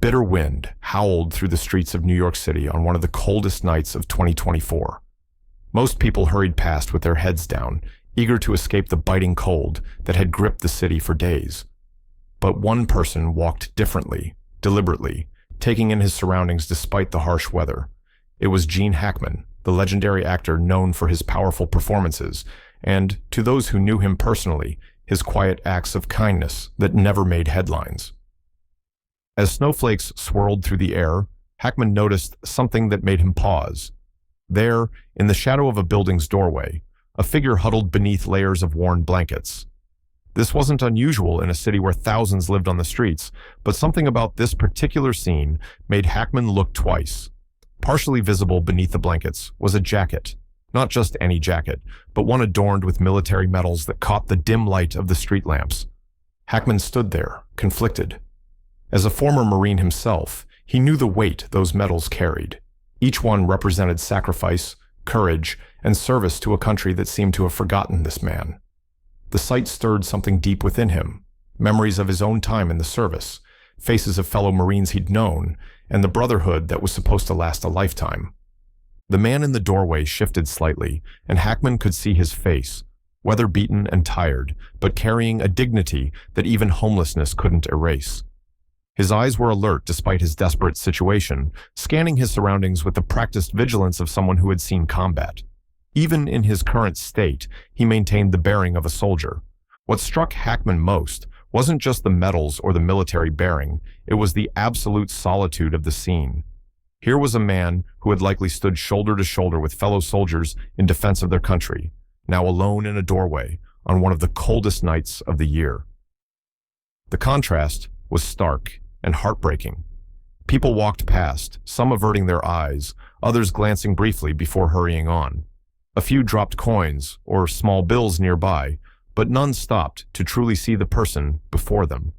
bitter wind howled through the streets of New York City on one of the coldest nights of 2024. Most people hurried past with their heads down, eager to escape the biting cold that had gripped the city for days. But one person walked differently, deliberately, taking in his surroundings despite the harsh weather. It was Gene Hackman, the legendary actor known for his powerful performances, and, to those who knew him personally, his quiet acts of kindness that never made headlines. As snowflakes swirled through the air, Hackman noticed something that made him pause. There, in the shadow of a building's doorway, a figure huddled beneath layers of worn blankets. This wasn't unusual in a city where thousands lived on the streets, but something about this particular scene made Hackman look twice. Partially visible beneath the blankets was a jacket. Not just any jacket, but one adorned with military medals that caught the dim light of the street lamps. Hackman stood there, conflicted. As a former Marine himself, he knew the weight those medals carried. Each one represented sacrifice, courage, and service to a country that seemed to have forgotten this man. The sight stirred something deep within him, memories of his own time in the service, faces of fellow Marines he'd known, and the brotherhood that was supposed to last a lifetime. The man in the doorway shifted slightly, and Hackman could see his face, weather-beaten and tired, but carrying a dignity that even homelessness couldn't erase. His eyes were alert despite his desperate situation, scanning his surroundings with the practiced vigilance of someone who had seen combat. Even in his current state, he maintained the bearing of a soldier. What struck Hackman most wasn't just the medals or the military bearing, it was the absolute solitude of the scene. Here was a man who had likely stood shoulder to shoulder with fellow soldiers in defense of their country, now alone in a doorway on one of the coldest nights of the year. The contrast was stark and heartbreaking. People walked past, some averting their eyes, others glancing briefly before hurrying on. A few dropped coins or small bills nearby, but none stopped to truly see the person before them.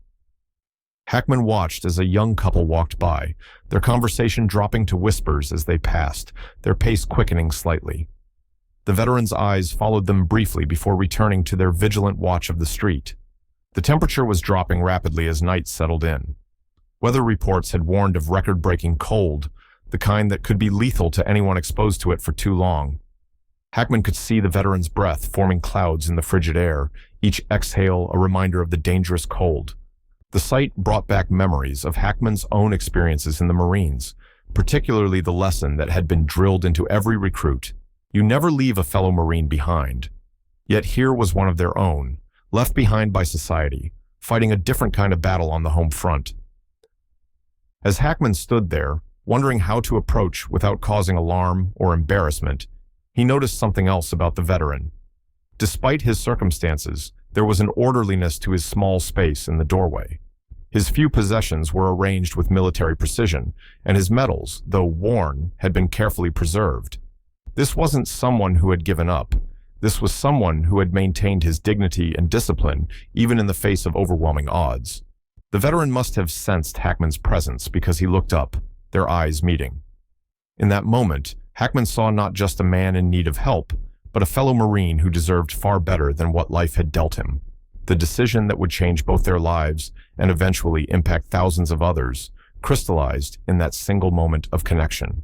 Hackman watched as a young couple walked by, their conversation dropping to whispers as they passed, their pace quickening slightly. The veteran's eyes followed them briefly before returning to their vigilant watch of the street. The temperature was dropping rapidly as night settled in. Weather reports had warned of record-breaking cold, the kind that could be lethal to anyone exposed to it for too long. Hackman could see the veteran's breath forming clouds in the frigid air, each exhale a reminder of the dangerous cold. The sight brought back memories of Hackman's own experiences in the Marines, particularly the lesson that had been drilled into every recruit. You never leave a fellow Marine behind. Yet here was one of their own, left behind by society, fighting a different kind of battle on the home front. As Hackman stood there, wondering how to approach without causing alarm or embarrassment, he noticed something else about the veteran. Despite his circumstances, there was an orderliness to his small space in the doorway. His few possessions were arranged with military precision, and his medals, though worn, had been carefully preserved. This wasn't someone who had given up. This was someone who had maintained his dignity and discipline, even in the face of overwhelming odds. The veteran must have sensed Hackman's presence because he looked up, their eyes meeting. In that moment, Hackman saw not just a man in need of help, but a fellow Marine who deserved far better than what life had dealt him. The decision that would change both their lives and eventually impact thousands of others crystallized in that single moment of connection.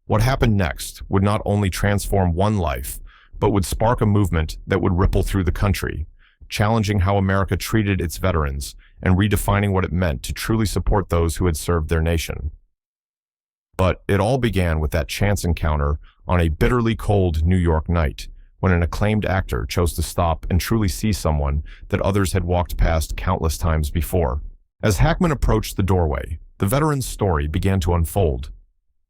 What happened next would not only transform one life, but would spark a movement that would ripple through the country, challenging how America treated its veterans and redefining what it meant to truly support those who had served their nation. But it all began with that chance encounter on a bitterly cold New York night, when an acclaimed actor chose to stop and truly see someone that others had walked past countless times before. As Hackman approached the doorway, the veteran's story began to unfold.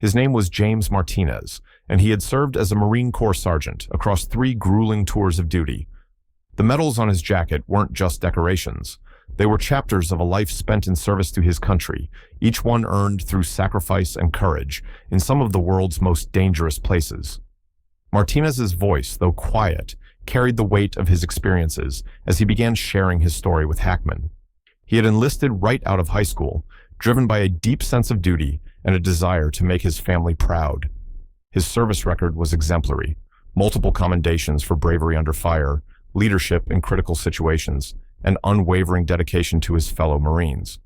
His name was James Martinez, and he had served as a Marine Corps sergeant across 3 grueling tours of duty. The medals on his jacket weren't just decorations. They were chapters of a life spent in service to his country, each one earned through sacrifice and courage in some of the world's most dangerous places. Martinez's voice, though quiet, carried the weight of his experiences as he began sharing his story with Hackman. He had enlisted right out of high school, driven by a deep sense of duty and a desire to make his family proud. His service record was exemplary, multiple commendations for bravery under fire, leadership in critical situations, and unwavering dedication to his fellow Marines.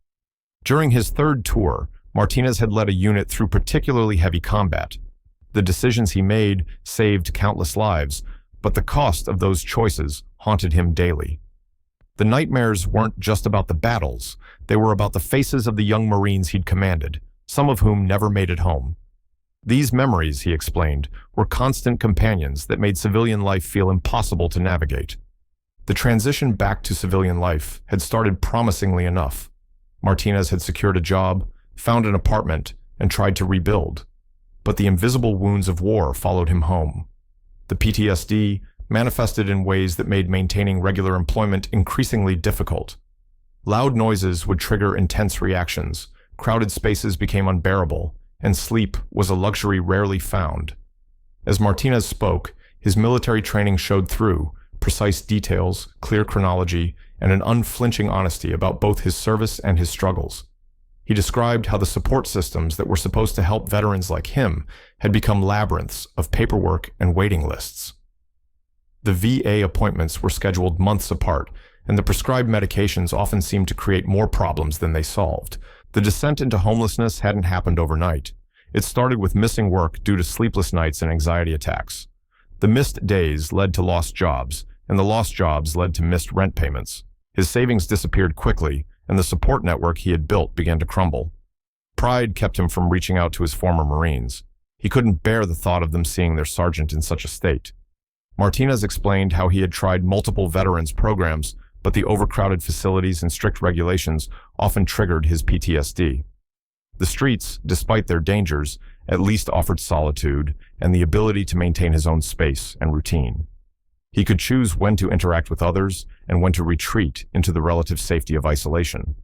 During his third tour, Martinez had led a unit through particularly heavy combat. The decisions he made saved countless lives, but the cost of those choices haunted him daily. The nightmares weren't just about the battles, they were about the faces of the young Marines he'd commanded, some of whom never made it home. These memories, he explained, were constant companions that made civilian life feel impossible to navigate. The transition back to civilian life had started promisingly enough. Martinez had secured a job, found an apartment, and tried to rebuild. But the invisible wounds of war followed him home. The PTSD manifested in ways that made maintaining regular employment increasingly difficult. Loud noises would trigger intense reactions, crowded spaces became unbearable, and sleep was a luxury rarely found. As Martinez spoke, his military training showed through, precise details, clear chronology, and an unflinching honesty about both his service and his struggles. He described how the support systems that were supposed to help veterans like him had become labyrinths of paperwork and waiting lists. The VA appointments were scheduled months apart, and the prescribed medications often seemed to create more problems than they solved. The descent into homelessness hadn't happened overnight. It started with missing work due to sleepless nights and anxiety attacks. The missed days led to lost jobs, and the lost jobs led to missed rent payments. His savings disappeared quickly, and the support network he had built began to crumble. Pride kept him from reaching out to his former Marines. He couldn't bear the thought of them seeing their sergeant in such a state. Martinez explained how he had tried multiple veterans programs, but the overcrowded facilities and strict regulations often triggered his PTSD. The streets, despite their dangers, at least offered solitude and the ability to maintain his own space and routine. He could choose when to interact with others and when to retreat into the relative safety of isolation.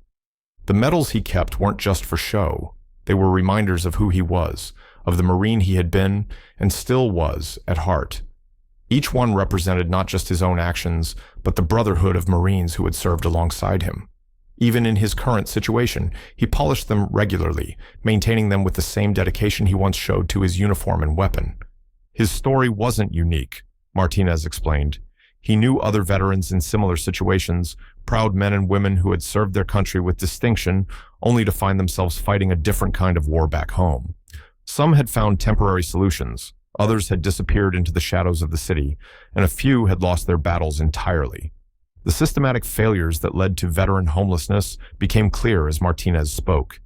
The medals he kept weren't just for show. They were reminders of who he was, of the Marine he had been and still was at heart. Each one represented not just his own actions, but the brotherhood of Marines who had served alongside him. Even in his current situation, he polished them regularly, maintaining them with the same dedication he once showed to his uniform and weapon. His story wasn't unique, Martinez explained. He knew other veterans in similar situations, proud men and women who had served their country with distinction, only to find themselves fighting a different kind of war back home. Some had found temporary solutions, others had disappeared into the shadows of the city, and a few had lost their battles entirely. The systematic failures that led to veteran homelessness became clear as Martinez spoke.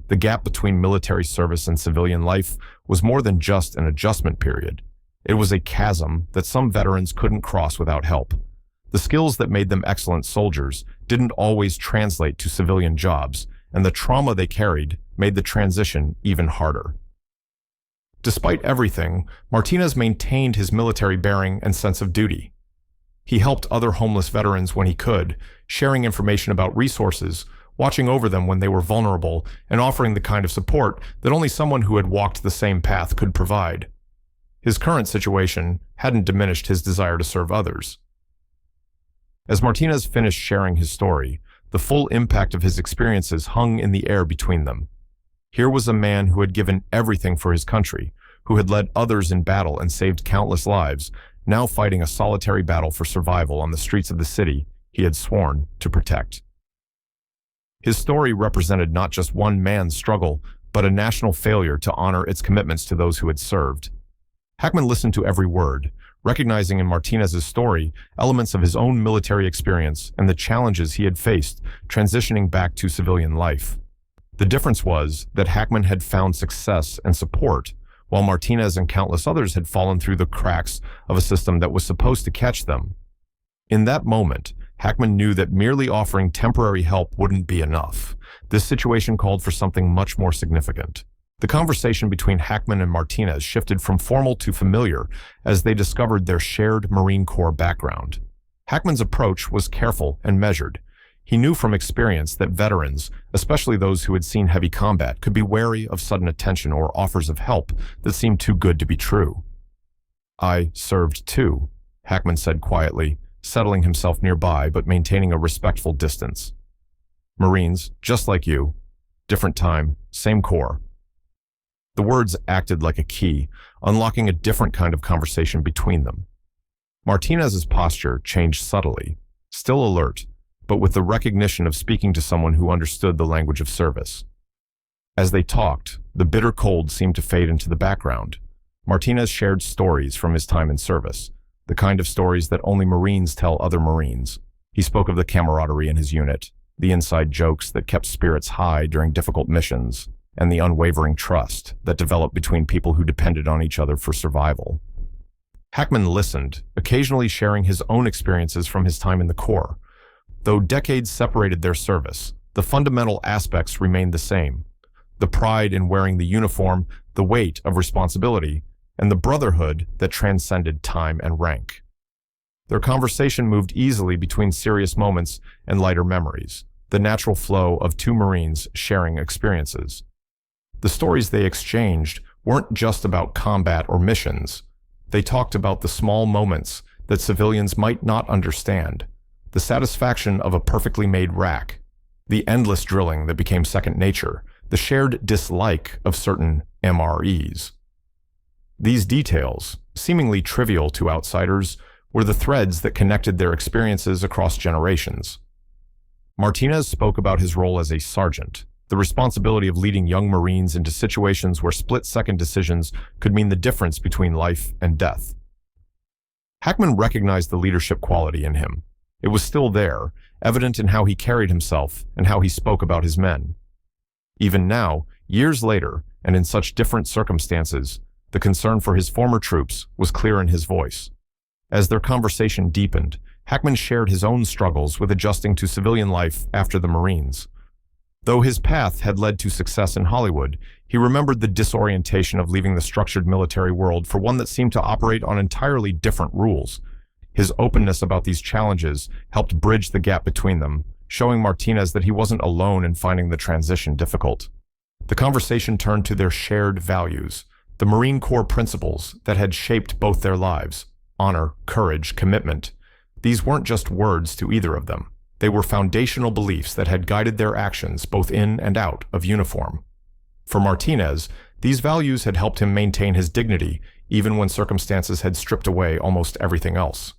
The gap between military service and civilian life was more than just an adjustment period. It was a chasm that some veterans couldn't cross without help. The skills that made them excellent soldiers didn't always translate to civilian jobs, and the trauma they carried made the transition even harder. Despite everything, Martinez maintained his military bearing and sense of duty. He helped other homeless veterans when he could, sharing information about resources, watching over them when they were vulnerable, and offering the kind of support that only someone who had walked the same path could provide. His current situation hadn't diminished his desire to serve others. As Martinez finished sharing his story, the full impact of his experiences hung in the air between them. Here was a man who had given everything for his country, who had led others in battle and saved countless lives, now fighting a solitary battle for survival on the streets of the city he had sworn to protect. His story represented not just one man's struggle, but a national failure to honor its commitments to those who had served. Hackman listened to every word, recognizing in Martinez's story elements of his own military experience and the challenges he had faced transitioning back to civilian life. The difference was that Hackman had found success and support, while Martinez and countless others had fallen through the cracks of a system that was supposed to catch them. In that moment, Hackman knew that merely offering temporary help wouldn't be enough. This situation called for something much more significant. The conversation between Hackman and Martinez shifted from formal to familiar as they discovered their shared Marine Corps background. Hackman's approach was careful and measured. He knew from experience that veterans, especially those who had seen heavy combat, could be wary of sudden attention or offers of help that seemed too good to be true. "I served too," Hackman said quietly, settling himself nearby but maintaining a respectful distance. "Marines, just like you. Different time, same Corps." The words acted like a key, unlocking a different kind of conversation between them. Martinez's posture changed subtly, still alert, but with the recognition of speaking to someone who understood the language of service. As they talked, the bitter cold seemed to fade into the background. Martinez shared stories from his time in service, the kind of stories that only Marines tell other Marines. He spoke of the camaraderie in his unit, the inside jokes that kept spirits high during difficult missions, and the unwavering trust that developed between people who depended on each other for survival. Hackman listened, occasionally sharing his own experiences from his time in the Corps. Though decades separated their service, the fundamental aspects remained the same: the pride in wearing the uniform, the weight of responsibility, and the brotherhood that transcended time and rank. Their conversation moved easily between serious moments and lighter memories, the natural flow of two Marines sharing experiences. The stories they exchanged weren't just about combat or missions. They talked about the small moments that civilians might not understand, the satisfaction of a perfectly made rack, the endless drilling that became second nature, the shared dislike of certain MREs. These details, seemingly trivial to outsiders, were the threads that connected their experiences across generations. Martinez spoke about his role as a sergeant, the responsibility of leading young Marines into situations where split-second decisions could mean the difference between life and death. Hackman recognized the leadership quality in him. It was still there, evident in how he carried himself and how he spoke about his men. Even now, years later, and in such different circumstances, the concern for his former troops was clear in his voice. As their conversation deepened, Hackman shared his own struggles with adjusting to civilian life after the Marines. Though his path had led to success in Hollywood, he remembered the disorientation of leaving the structured military world for one that seemed to operate on entirely different rules. His openness about these challenges helped bridge the gap between them, showing Martinez that he wasn't alone in finding the transition difficult. The conversation turned to their shared values, the Marine Corps principles that had shaped both their lives: honor, courage, commitment. These weren't just words to either of them. They were foundational beliefs that had guided their actions both in and out of uniform. For Martinez, these values had helped him maintain his dignity even when circumstances had stripped away almost everything else.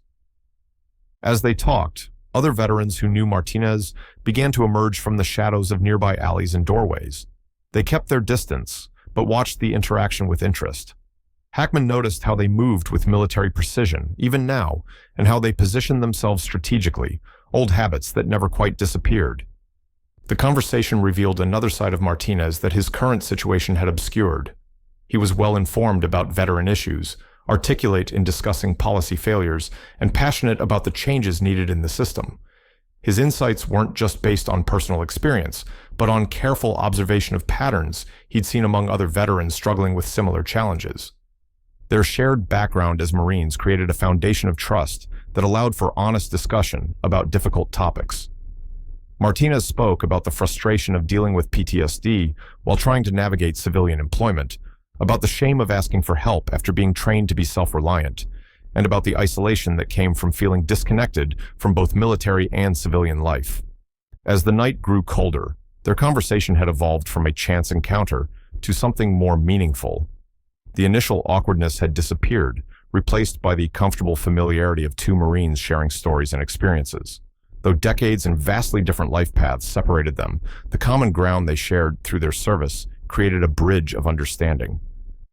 As they talked, other veterans who knew Martinez began to emerge from the shadows of nearby alleys and doorways. They kept their distance, but watched the interaction with interest. Hackman noticed how they moved with military precision, even now, and how they positioned themselves strategically, old habits that never quite disappeared. The conversation revealed another side of Martinez that his current situation had obscured. He was well informed about veteran issues, articulate in discussing policy failures, and passionate about the changes needed in the system. His insights weren't just based on personal experience, but on careful observation of patterns he'd seen among other veterans struggling with similar challenges. Their shared background as Marines created a foundation of trust that allowed for honest discussion about difficult topics. Martinez spoke about the frustration of dealing with PTSD while trying to navigate civilian employment, about the shame of asking for help after being trained to be self-reliant, and about the isolation that came from feeling disconnected from both military and civilian life. As the night grew colder, their conversation had evolved from a chance encounter to something more meaningful. The initial awkwardness had disappeared, replaced by the comfortable familiarity of two Marines sharing stories and experiences. Though decades and vastly different life paths separated them, the common ground they shared through their service created a bridge of understanding.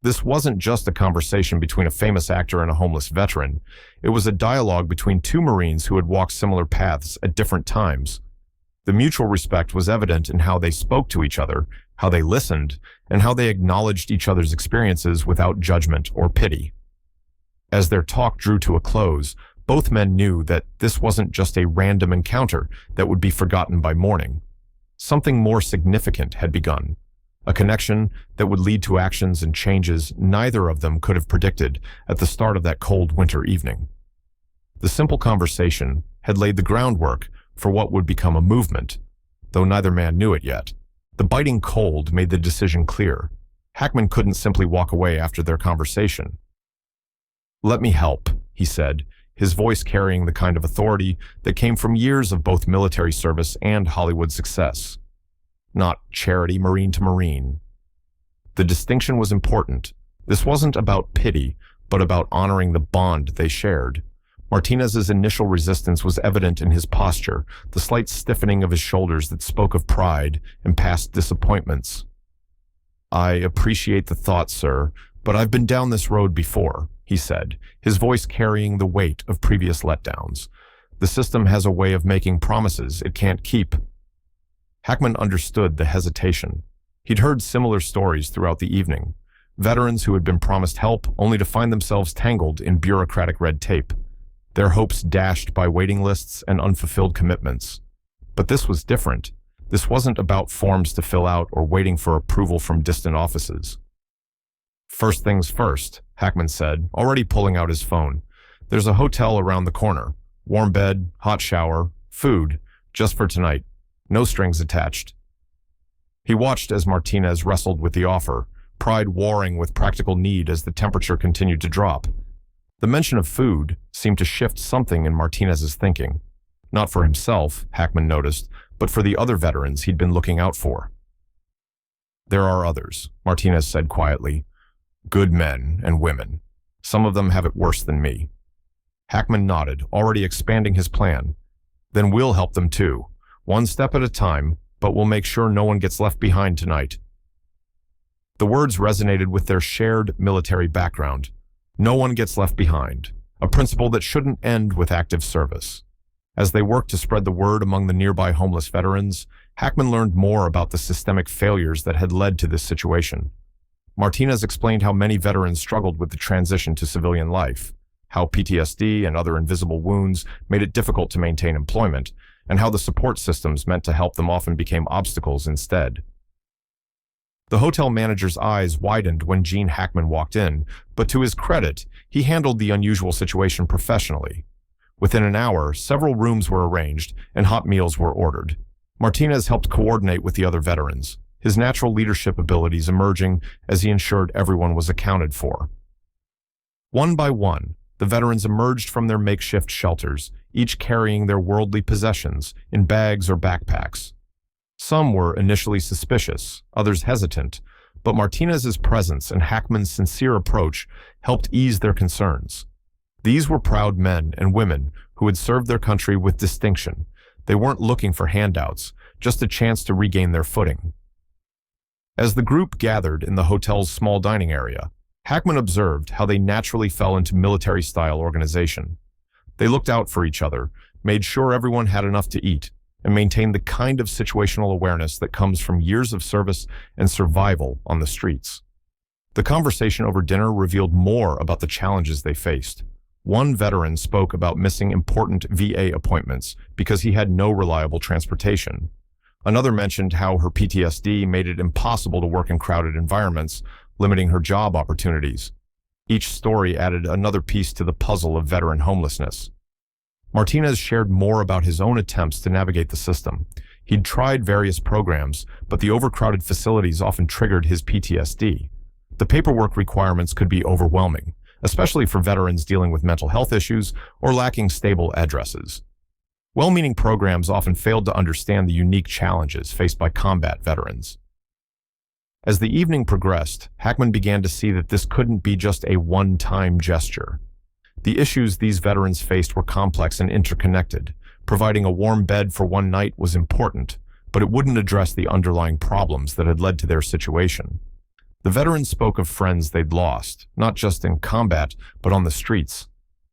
This wasn't just a conversation between a famous actor and a homeless veteran. It was a dialogue between two Marines who had walked similar paths at different times. The mutual respect was evident in how they spoke to each other, how they listened, and how they acknowledged each other's experiences without judgment or pity. As their talk drew to a close, both men knew that this wasn't just a random encounter that would be forgotten by morning. Something more significant had begun, a connection that would lead to actions and changes neither of them could have predicted at the start of that cold winter evening. The simple conversation had laid the groundwork for what would become a movement, though neither man knew it yet. The biting cold made the decision clear. Hackman couldn't simply walk away after their conversation. "Let me help," he said, his voice carrying the kind of authority that came from years of both military service and Hollywood success. Not charity Marine to Marine. The distinction was important. This wasn't about pity, but about honoring the bond they shared. Martinez's initial resistance was evident in his posture, the slight stiffening of his shoulders that spoke of pride and past disappointments. "I appreciate the thought, sir, but I've been down this road before," he said, his voice carrying the weight of previous letdowns. "The system has a way of making promises it can't keep." Hackman understood the hesitation. He'd heard similar stories throughout the evening. Veterans who had been promised help only to find themselves tangled in bureaucratic red tape, their hopes dashed by waiting lists and unfulfilled commitments. But this was different. This wasn't about forms to fill out or waiting for approval from distant offices. "First things first," Hackman said, already pulling out his phone. "There's a hotel around the corner. Warm bed, hot shower, food, just for tonight. No strings attached." He watched as Martinez wrestled with the offer, pride warring with practical need as the temperature continued to drop. The mention of food seemed to shift something in Martinez's thinking. Not for himself, Hackman noticed, but for the other veterans he'd been looking out for. "There are others," Martinez said quietly. "Good men and women. Some of them have it worse than me." Hackman nodded, already expanding his plan. "Then we'll help them too. One step at a time, but we'll make sure no one gets left behind tonight." The words resonated with their shared military background. No one gets left behind, a principle that shouldn't end with active service. As they worked to spread the word among the nearby homeless veterans, Hackman learned more about the systemic failures that had led to this situation. Martinez explained how many veterans struggled with the transition to civilian life, how PTSD and other invisible wounds made it difficult to maintain employment, and how the support systems meant to help them often became obstacles instead. The hotel manager's eyes widened when Gene Hackman walked in, but to his credit, he handled the unusual situation professionally. Within an hour, several rooms were arranged and hot meals were ordered. Martinez helped coordinate with the other veterans, his natural leadership abilities emerging as he ensured everyone was accounted for. One by one, the veterans emerged from their makeshift shelters, each carrying their worldly possessions in bags or backpacks. Some were initially suspicious, others hesitant, but Martinez's presence and Hackman's sincere approach helped ease their concerns. These were proud men and women who had served their country with distinction. They weren't looking for handouts, just a chance to regain their footing. As the group gathered in the hotel's small dining area, Hackman observed how they naturally fell into military-style organization. They looked out for each other, made sure everyone had enough to eat, and maintained the kind of situational awareness that comes from years of service and survival on the streets. The conversation over dinner revealed more about the challenges they faced. One veteran spoke about missing important VA appointments because he had no reliable transportation. Another mentioned how her PTSD made it impossible to work in crowded environments, limiting her job opportunities. Each story added another piece to the puzzle of veteran homelessness. Martinez shared more about his own attempts to navigate the system. He'd tried various programs, but the overcrowded facilities often triggered his PTSD. The paperwork requirements could be overwhelming, especially for veterans dealing with mental health issues or lacking stable addresses. Well-meaning programs often failed to understand the unique challenges faced by combat veterans. As the evening progressed, Hackman began to see that this couldn't be just a one-time gesture. The issues these veterans faced were complex and interconnected. Providing a warm bed for one night was important, but it wouldn't address the underlying problems that had led to their situation. The veterans spoke of friends they'd lost, not just in combat, but on the streets.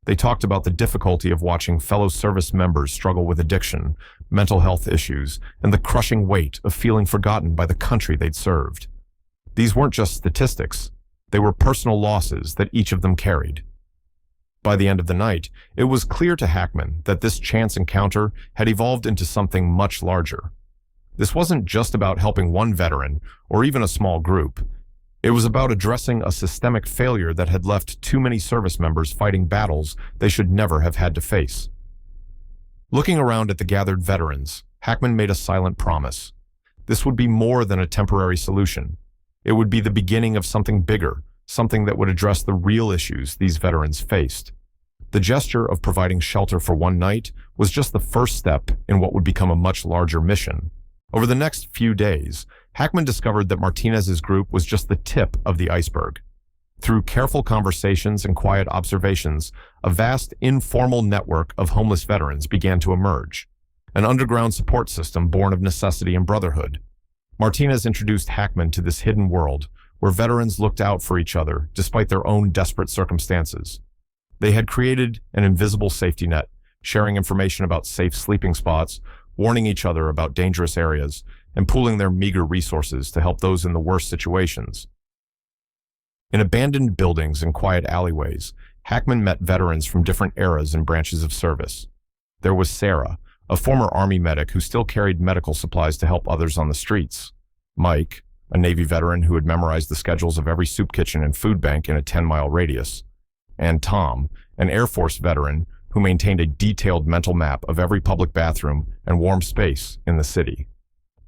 They talked about the difficulty of watching fellow service members struggle with addiction, mental health issues, and the crushing weight of feeling forgotten by the country they'd served. These weren't just statistics. They were personal losses that each of them carried. By the end of the night, it was clear to Hackman that this chance encounter had evolved into something much larger. This wasn't just about helping one veteran or even a small group. It was about addressing a systemic failure that had left too many service members fighting battles they should never have had to face. Looking around at the gathered veterans, Hackman made a silent promise. This would be more than a temporary solution. It would be the beginning of something bigger, something that would address the real issues these veterans faced. The gesture of providing shelter for one night was just the first step in what would become a much larger mission. Over the next few days, Hackman discovered that Martinez's group was just the tip of the iceberg. Through careful conversations and quiet observations, a vast informal network of homeless veterans began to emerge, an underground support system born of necessity and brotherhood. Martinez introduced Hackman to this hidden world, where veterans looked out for each other despite their own desperate circumstances. They had created an invisible safety net, sharing information about safe sleeping spots, warning each other about dangerous areas, and pooling their meager resources to help those in the worst situations. In abandoned buildings and quiet alleyways, Hackman met veterans from different eras and branches of service. There was Sarah, a former Army medic who still carried medical supplies to help others on the streets. Mike, a Navy veteran who had memorized the schedules of every soup kitchen and food bank in a 10-mile radius. And Tom, an Air Force veteran who maintained a detailed mental map of every public bathroom and warm space in the city.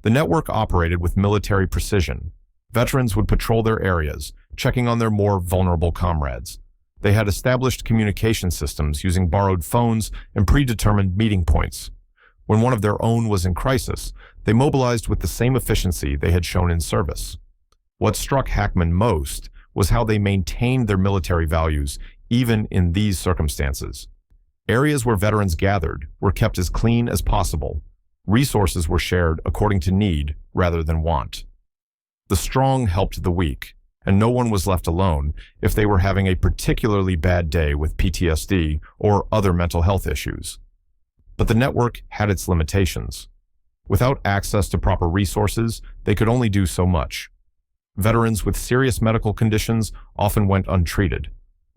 The network operated with military precision. Veterans would patrol their areas, checking on their more vulnerable comrades. They had established communication systems using borrowed phones and predetermined meeting points. When one of their own was in crisis, they mobilized with the same efficiency they had shown in service. What struck Hackman most was how they maintained their military values even in these circumstances. Areas where veterans gathered were kept as clean as possible. Resources were shared according to need rather than want. The strong helped the weak, and no one was left alone if they were having a particularly bad day with PTSD or other mental health issues. But the network had its limitations. Without access to proper resources, they could only do so much. Veterans with serious medical conditions often went untreated.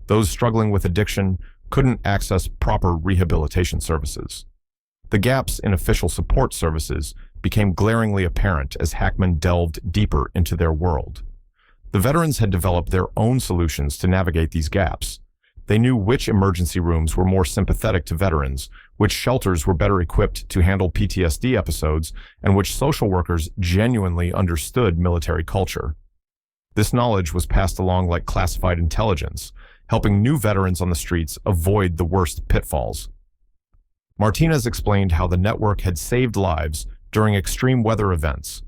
Those struggling with addiction couldn't access proper rehabilitation services. The gaps in official support services became glaringly apparent as Hackman delved deeper into their world. The veterans had developed their own solutions to navigate these gaps. They knew which emergency rooms were more sympathetic to veterans, which shelters were better equipped to handle PTSD episodes, and which social workers genuinely understood military culture. This knowledge was passed along like classified intelligence, helping new veterans on the streets avoid the worst pitfalls. Martinez explained how the network had saved lives during extreme weather events.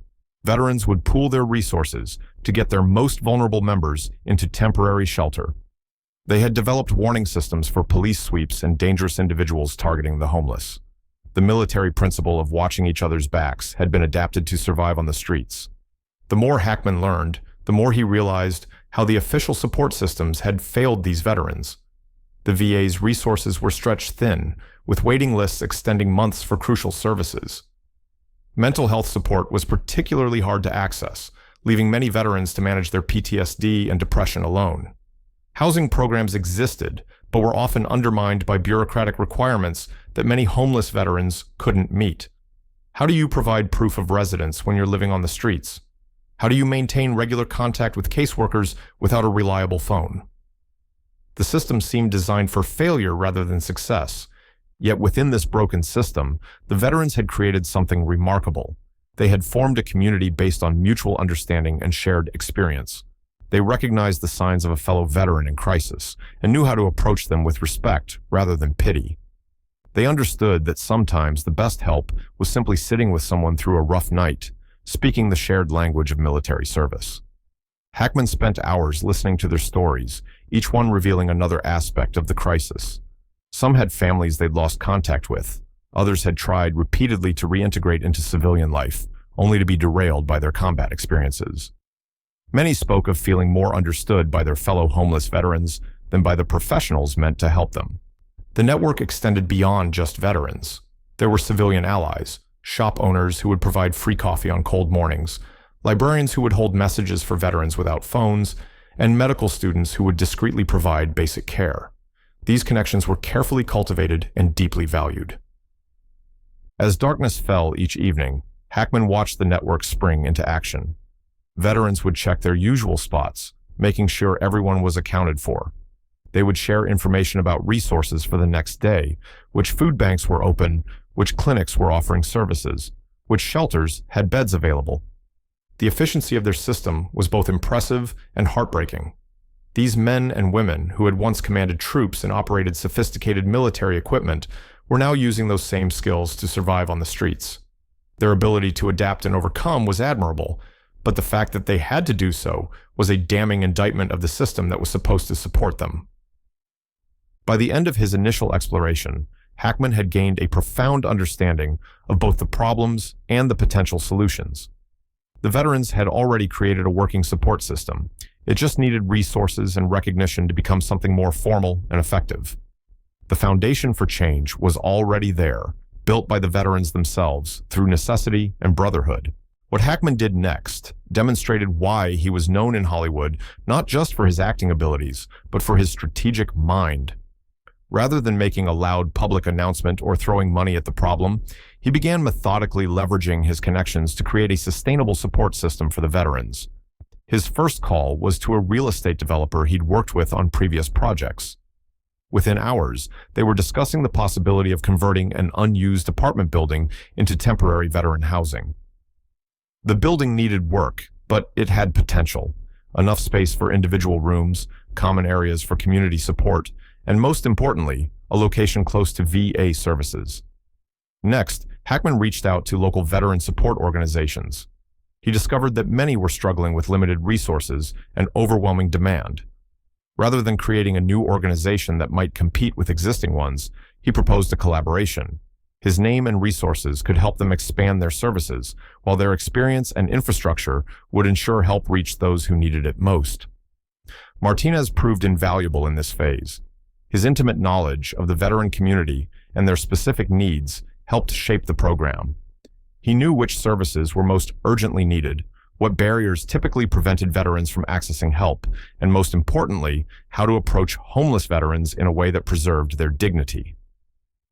Veterans would pool their resources to get their most vulnerable members into temporary shelter. They had developed warning systems for police sweeps and dangerous individuals targeting the homeless. The military principle of watching each other's backs had been adapted to survive on the streets. The more Hackman learned, the more he realized how the official support systems had failed these veterans. The VA's resources were stretched thin, with waiting lists extending months for crucial services. Mental health support was particularly hard to access, leaving many veterans to manage their PTSD and depression alone. Housing programs existed, but were often undermined by bureaucratic requirements that many homeless veterans couldn't meet. How do you provide proof of residence when you're living on the streets? How do you maintain regular contact with caseworkers without a reliable phone? The system seemed designed for failure rather than success. Yet within this broken system, the veterans had created something remarkable. They had formed a community based on mutual understanding and shared experience. They recognized the signs of a fellow veteran in crisis and knew how to approach them with respect rather than pity. They understood that sometimes the best help was simply sitting with someone through a rough night, speaking the shared language of military service. Hackman spent hours listening to their stories, each one revealing another aspect of the crisis. Some had families they'd lost contact with. Others had tried repeatedly to reintegrate into civilian life, only to be derailed by their combat experiences. Many spoke of feeling more understood by their fellow homeless veterans than by the professionals meant to help them. The network extended beyond just veterans. There were civilian allies, shop owners who would provide free coffee on cold mornings, librarians who would hold messages for veterans without phones, and medical students who would discreetly provide basic care. These connections were carefully cultivated and deeply valued. As darkness fell each evening, Hackman watched the network spring into action. Veterans would check their usual spots, making sure everyone was accounted for. They would share information about resources for the next day, which food banks were open, which clinics were offering services, which shelters had beds available. The efficiency of their system was both impressive and heartbreaking. These men and women who had once commanded troops and operated sophisticated military equipment were now using those same skills to survive on the streets. Their ability to adapt and overcome was admirable, but the fact that they had to do so was a damning indictment of the system that was supposed to support them. By the end of his initial exploration, Hackman had gained a profound understanding of both the problems and the potential solutions. The veterans had already created a working support system. It just needed resources and recognition to become something more formal and effective. The foundation for change was already there, built by the veterans themselves through necessity and brotherhood. What Hackman did next demonstrated why he was known in Hollywood not just for his acting abilities, but for his strategic mind. Rather than making a loud public announcement or throwing money at the problem, he began methodically leveraging his connections to create a sustainable support system for the veterans. His first call was to a real estate developer he'd worked with on previous projects. Within hours, they were discussing the possibility of converting an unused apartment building into temporary veteran housing. The building needed work, but it had potential. Enough space for individual rooms, common areas for community support, and most importantly, a location close to VA services. Next, Hackman reached out to local veteran support organizations. He discovered that many were struggling with limited resources and overwhelming demand. Rather than creating a new organization that might compete with existing ones, he proposed a collaboration. His name and resources could help them expand their services, while their experience and infrastructure would ensure help reach those who needed it most. Martinez proved invaluable in this phase. His intimate knowledge of the veteran community and their specific needs helped shape the program. He knew which services were most urgently needed, what barriers typically prevented veterans from accessing help, and most importantly, how to approach homeless veterans in a way that preserved their dignity.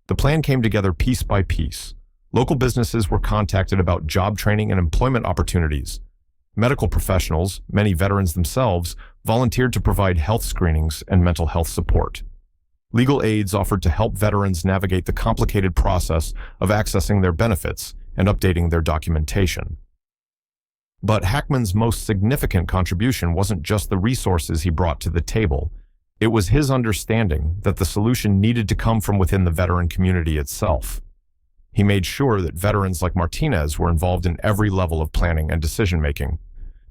The plan came together piece by piece. Local businesses were contacted about job training and employment opportunities. Medical professionals, many veterans themselves, volunteered to provide health screenings and mental health support. Legal aids offered to help veterans navigate the complicated process of accessing their benefits and updating their documentation. But Hackman's most significant contribution wasn't just the resources he brought to the table. It was his understanding that the solution needed to come from within the veteran community itself. He made sure that veterans like Martinez were involved in every level of planning and decision-making.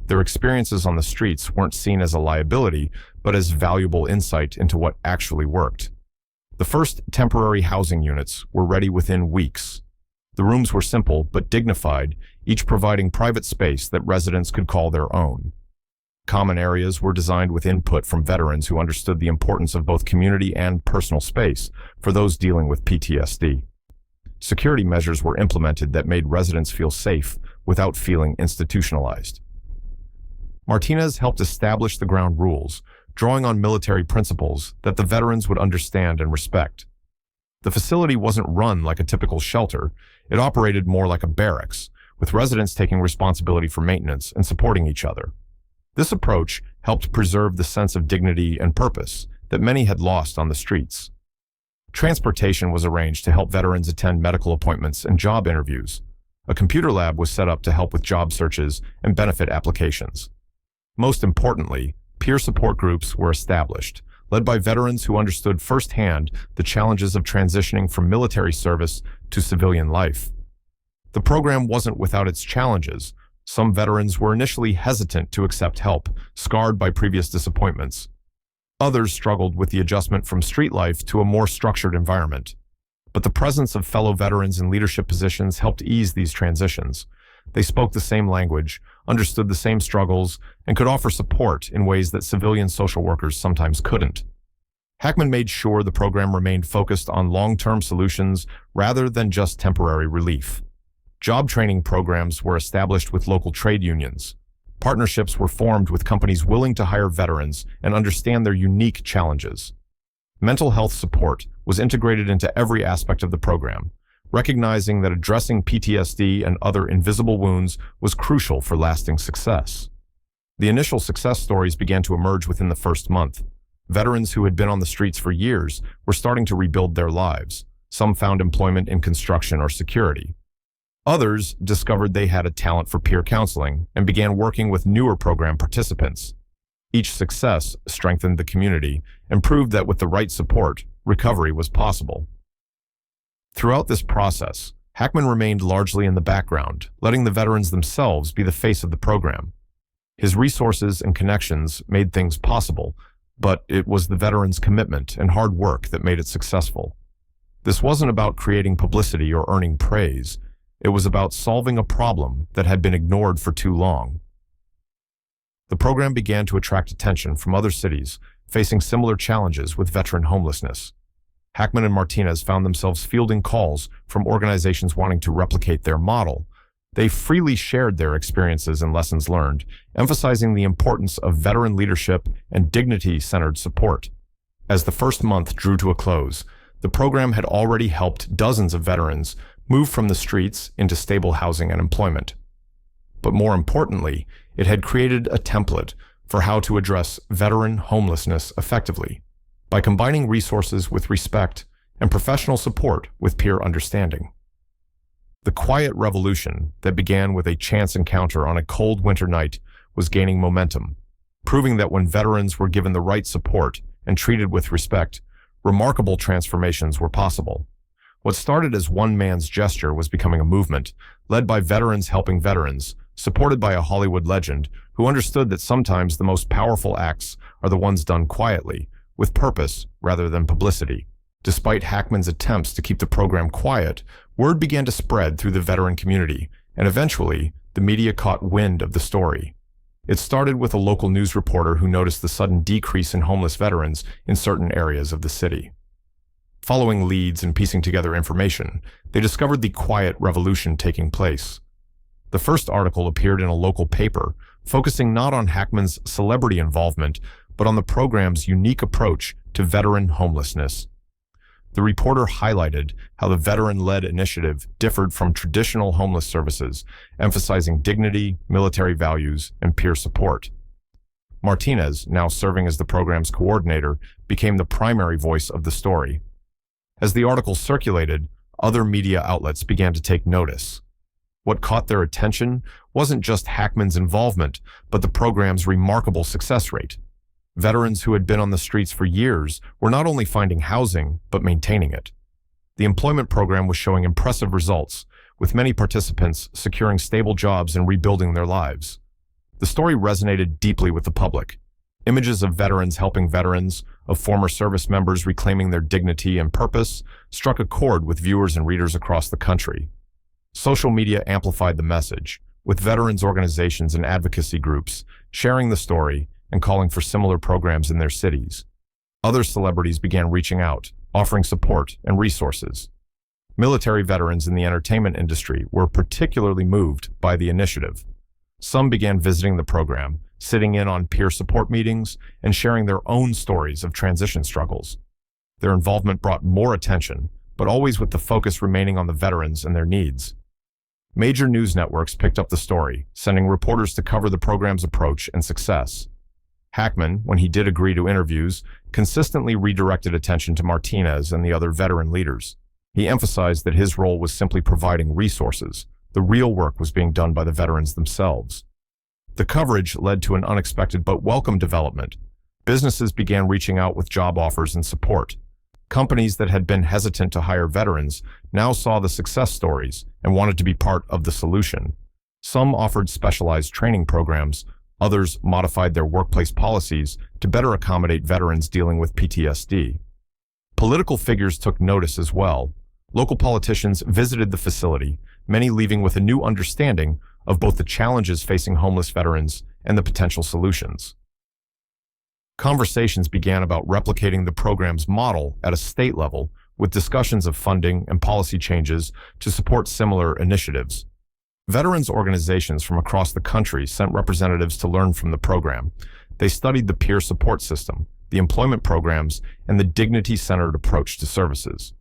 Their experiences on the streets weren't seen as a liability, but as valuable insight into what actually worked. The first temporary housing units were ready within weeks. The rooms were simple but dignified, each providing private space that residents could call their own. Common areas were designed with input from veterans who understood the importance of both community and personal space for those dealing with PTSD. Security measures were implemented that made residents feel safe without feeling institutionalized. Martinez helped establish the ground rules, drawing on military principles that the veterans would understand and respect. The facility wasn't run like a typical shelter. It operated more like a barracks, with residents taking responsibility for maintenance and supporting each other. This approach helped preserve the sense of dignity and purpose that many had lost on the streets. Transportation was arranged to help veterans attend medical appointments and job interviews. A computer lab was set up to help with job searches and benefit applications. Most importantly, peer support groups were established, led by veterans who understood firsthand the challenges of transitioning from military service to civilian life. The program wasn't without its challenges. Some veterans were initially hesitant to accept help, scarred by previous disappointments. Others struggled with the adjustment from street life to a more structured environment. But the presence of fellow veterans in leadership positions helped ease these transitions. They spoke the same language, understood the same struggles, and could offer support in ways that civilian social workers sometimes couldn't. Hackman made sure the program remained focused on long-term solutions rather than just temporary relief. Job training programs were established with local trade unions. Partnerships were formed with companies willing to hire veterans and understand their unique challenges. Mental health support was integrated into every aspect of the program, recognizing that addressing PTSD and other invisible wounds was crucial for lasting success. The initial success stories began to emerge within the first month. Veterans who had been on the streets for years were starting to rebuild their lives. Some found employment in construction or security. Others discovered they had a talent for peer counseling and began working with newer program participants. Each success strengthened the community and proved that with the right support, recovery was possible. Throughout this process, Hackman remained largely in the background, letting the veterans themselves be the face of the program. His resources and connections made things possible, but it was the veterans' commitment and hard work that made it successful. This wasn't about creating publicity or earning praise. It was about solving a problem that had been ignored for too long. The program began to attract attention from other cities facing similar challenges with veteran homelessness. Hackman and Martinez found themselves fielding calls from organizations wanting to replicate their model. They freely shared their experiences and lessons learned, emphasizing the importance of veteran leadership and dignity-centered support. As the first month drew to a close, the program had already helped dozens of veterans move from the streets into stable housing and employment. But more importantly, it had created a template for how to address veteran homelessness effectively, by combining resources with respect and professional support with peer understanding. The quiet revolution that began with a chance encounter on a cold winter night was gaining momentum, proving that when veterans were given the right support and treated with respect, remarkable transformations were possible. What started as one man's gesture was becoming a movement, led by veterans helping veterans, supported by a Hollywood legend who understood that sometimes the most powerful acts are the ones done quietly, with purpose rather than publicity. Despite Hackman's attempts to keep the program quiet, word began to spread through the veteran community, and eventually, the media caught wind of the story. It started with a local news reporter who noticed the sudden decrease in homeless veterans in certain areas of the city. Following leads and piecing together information, they discovered the quiet revolution taking place. The first article appeared in a local paper, focusing not on Hackman's celebrity involvement, but on the program's unique approach to veteran homelessness. The reporter highlighted how the veteran-led initiative differed from traditional homeless services, emphasizing dignity, military values, and peer support. Martinez, now serving as the program's coordinator, became the primary voice of the story. As the article circulated, other media outlets began to take notice. What caught their attention wasn't just Hackman's involvement, but the program's remarkable success rate. Veterans who had been on the streets for years were not only finding housing, but maintaining it. The employment program was showing impressive results, with many participants securing stable jobs and rebuilding their lives. The story resonated deeply with the public. Images of veterans helping veterans, of former service members reclaiming their dignity and purpose, struck a chord with viewers and readers across the country. Social media amplified the message, with veterans organizations and advocacy groups sharing the story and calling for similar programs in their cities. Other celebrities began reaching out, offering support and resources. Military veterans in the entertainment industry were particularly moved by the initiative. Some began visiting the program, sitting in on peer support meetings, and sharing their own stories of transition struggles. Their involvement brought more attention, but always with the focus remaining on the veterans and their needs. Major news networks picked up the story, sending reporters to cover the program's approach and success. Hackman, when he did agree to interviews, consistently redirected attention to Martinez and the other veteran leaders. He emphasized that his role was simply providing resources. The real work was being done by the veterans themselves. The coverage led to an unexpected but welcome development. Businesses began reaching out with job offers and support. Companies that had been hesitant to hire veterans now saw the success stories and wanted to be part of the solution. Some offered specialized training programs. Others modified their workplace policies to better accommodate veterans dealing with PTSD. Political figures took notice as well. Local politicians visited the facility, many leaving with a new understanding of both the challenges facing homeless veterans and the potential solutions. Conversations began about replicating the program's model at a state level, with discussions of funding and policy changes to support similar initiatives. Veterans organizations from across the country sent representatives to learn from the program. They studied the peer support system, the employment programs, and the dignity-centered approach to services.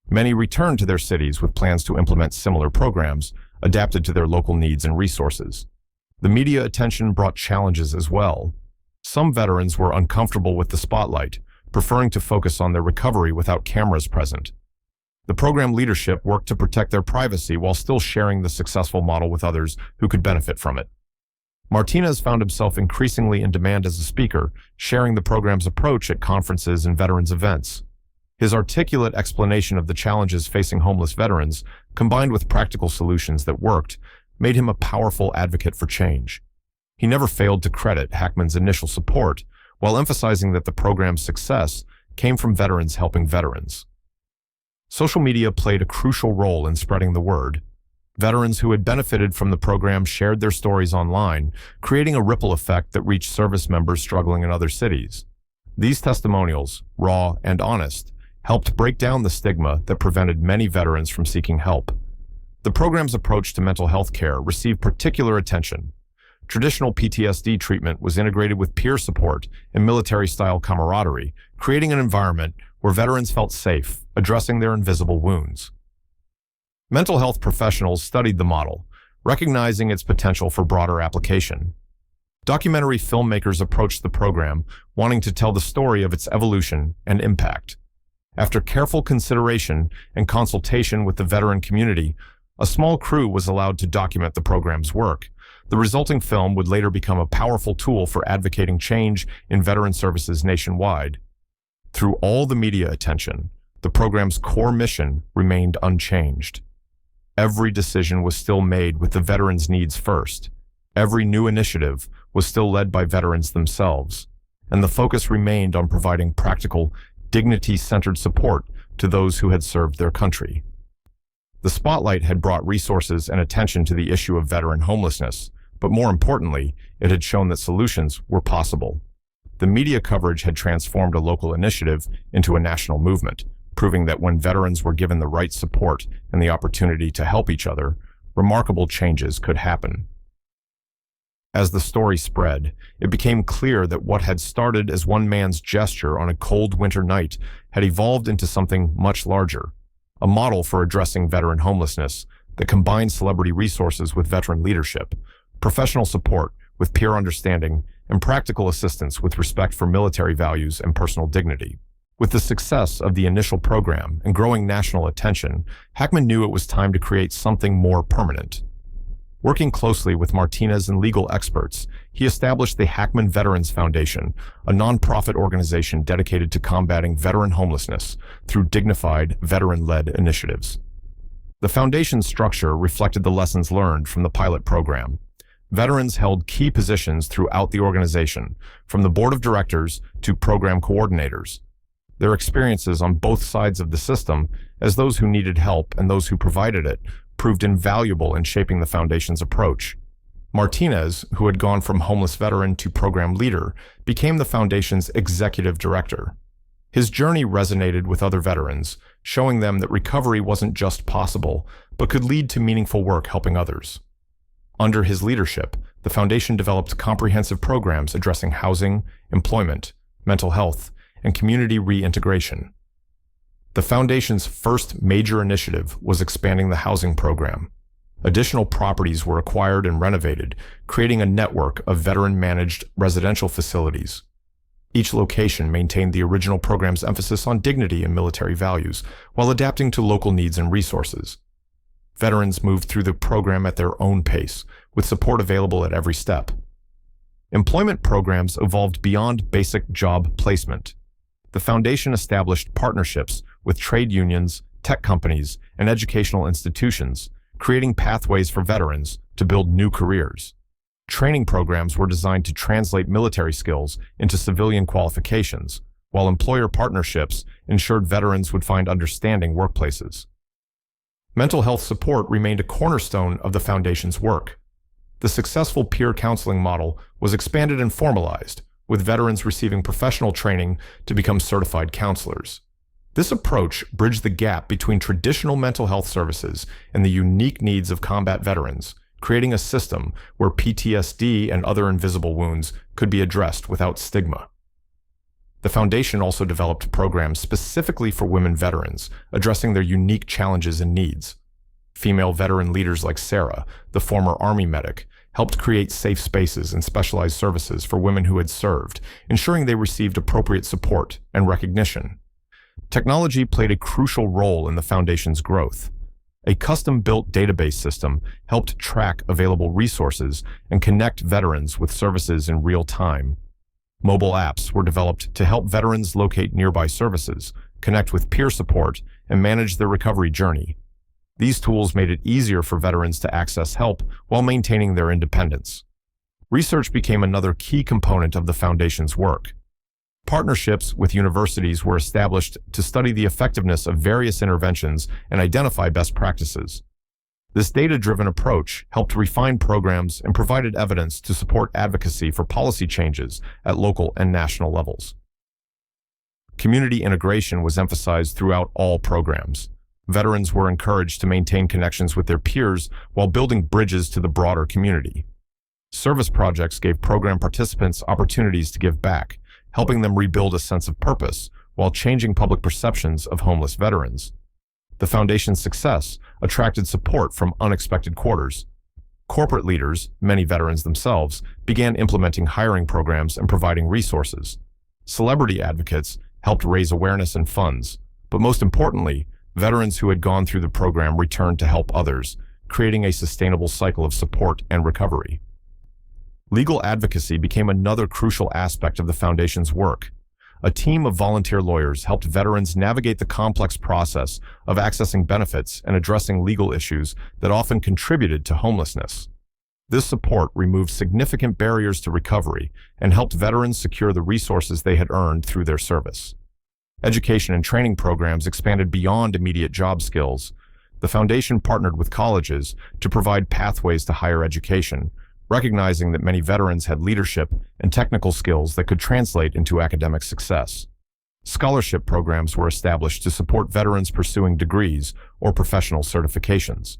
Many returned to their cities with plans to implement similar programs, adapted to their local needs and resources. The media attention brought challenges as well. Some veterans were uncomfortable with the spotlight, preferring to focus on their recovery without cameras present. The program leadership worked to protect their privacy while still sharing the successful model with others who could benefit from it. Martinez found himself increasingly in demand as a speaker, sharing the program's approach at conferences and veterans events. His articulate explanation of the challenges facing homeless veterans, combined with practical solutions that worked, made him a powerful advocate for change. He never failed to credit Hackman's initial support, while emphasizing that the program's success came from veterans helping veterans. Social media played a crucial role in spreading the word. Veterans who had benefited from the program shared their stories online, creating a ripple effect that reached service members struggling in other cities. These testimonials, raw and honest, helped break down the stigma that prevented many veterans from seeking help. The program's approach to mental health care received particular attention. Traditional PTSD treatment was integrated with peer support and military-style camaraderie, creating an environment where veterans felt safe, addressing their invisible wounds. Mental health professionals studied the model, recognizing its potential for broader application. Documentary filmmakers approached the program, wanting to tell the story of its evolution and impact. After careful consideration and consultation with the veteran community, a small crew was allowed to document the program's work. The resulting film would later become a powerful tool for advocating change in veteran services nationwide. Through all the media attention, the program's core mission remained unchanged. Every decision was still made with the veterans' needs first. Every new initiative was still led by veterans themselves, and the focus remained on providing practical, dignity-centered support to those who had served their country. The spotlight had brought resources and attention to the issue of veteran homelessness, but more importantly, it had shown that solutions were possible. The media coverage had transformed a local initiative into a national movement, proving that when veterans were given the right support and the opportunity to help each other, remarkable changes could happen. As the story spread, it became clear that what had started as one man's gesture on a cold winter night had evolved into something much larger, a model for addressing veteran homelessness that combined celebrity resources with veteran leadership, professional support with peer understanding, and practical assistance with respect for military values and personal dignity. With the success of the initial program and growing national attention, Hackman knew it was time to create something more permanent. Working closely with Martinez and legal experts, he established the Hackman Veterans Foundation, a nonprofit organization dedicated to combating veteran homelessness through dignified, veteran-led initiatives. The foundation's structure reflected the lessons learned from the pilot program. Veterans held key positions throughout the organization, from the board of directors to program coordinators. Their experiences on both sides of the system, as those who needed help and those who provided it, proved invaluable in shaping the foundation's approach. Martinez, who had gone from homeless veteran to program leader, became the foundation's executive director. His journey resonated with other veterans, showing them that recovery wasn't just possible, but could lead to meaningful work helping others. Under his leadership, the foundation developed comprehensive programs addressing housing, employment, mental health, and community reintegration. The foundation's first major initiative was expanding the housing program. Additional properties were acquired and renovated, creating a network of veteran-managed residential facilities. Each location maintained the original program's emphasis on dignity and military values, while adapting to local needs and resources. Veterans moved through the program at their own pace, with support available at every step. Employment programs evolved beyond basic job placement. The foundation established partnerships with trade unions, tech companies, and educational institutions, creating pathways for veterans to build new careers. Training programs were designed to translate military skills into civilian qualifications, while employer partnerships ensured veterans would find understanding workplaces. Mental health support remained a cornerstone of the foundation's work. The successful peer counseling model was expanded and formalized, with veterans receiving professional training to become certified counselors. This approach bridged the gap between traditional mental health services and the unique needs of combat veterans, creating a system where PTSD and other invisible wounds could be addressed without stigma. The foundation also developed programs specifically for women veterans, addressing their unique challenges and needs. Female veteran leaders like Sarah, the former Army medic, helped create safe spaces and specialized services for women who had served, ensuring they received appropriate support and recognition. Technology played a crucial role in the foundation's growth. A custom-built database system helped track available resources and connect veterans with services in real time. Mobile apps were developed to help veterans locate nearby services, connect with peer support, and manage their recovery journey. These tools made it easier for veterans to access help while maintaining their independence. Research became another key component of the Foundation's work. Partnerships with universities were established to study the effectiveness of various interventions and identify best practices. This data-driven approach helped refine programs and provided evidence to support advocacy for policy changes at local and national levels. Community integration was emphasized throughout all programs. Veterans were encouraged to maintain connections with their peers while building bridges to the broader community. Service projects gave program participants opportunities to give back, helping them rebuild a sense of purpose while changing public perceptions of homeless veterans. The Foundation's success attracted support from unexpected quarters. Corporate leaders, many veterans themselves, began implementing hiring programs and providing resources. Celebrity advocates helped raise awareness and funds, but most importantly, veterans who had gone through the program returned to help others, creating a sustainable cycle of support and recovery. Legal advocacy became another crucial aspect of the Foundation's work. A team of volunteer lawyers helped veterans navigate the complex process of accessing benefits and addressing legal issues that often contributed to homelessness. This support removed significant barriers to recovery and helped veterans secure the resources they had earned through their service. Education and training programs expanded beyond immediate job skills. The Foundation partnered with colleges to provide pathways to higher education, recognizing that many veterans had leadership and technical skills that could translate into academic success. Scholarship programs were established to support veterans pursuing degrees or professional certifications.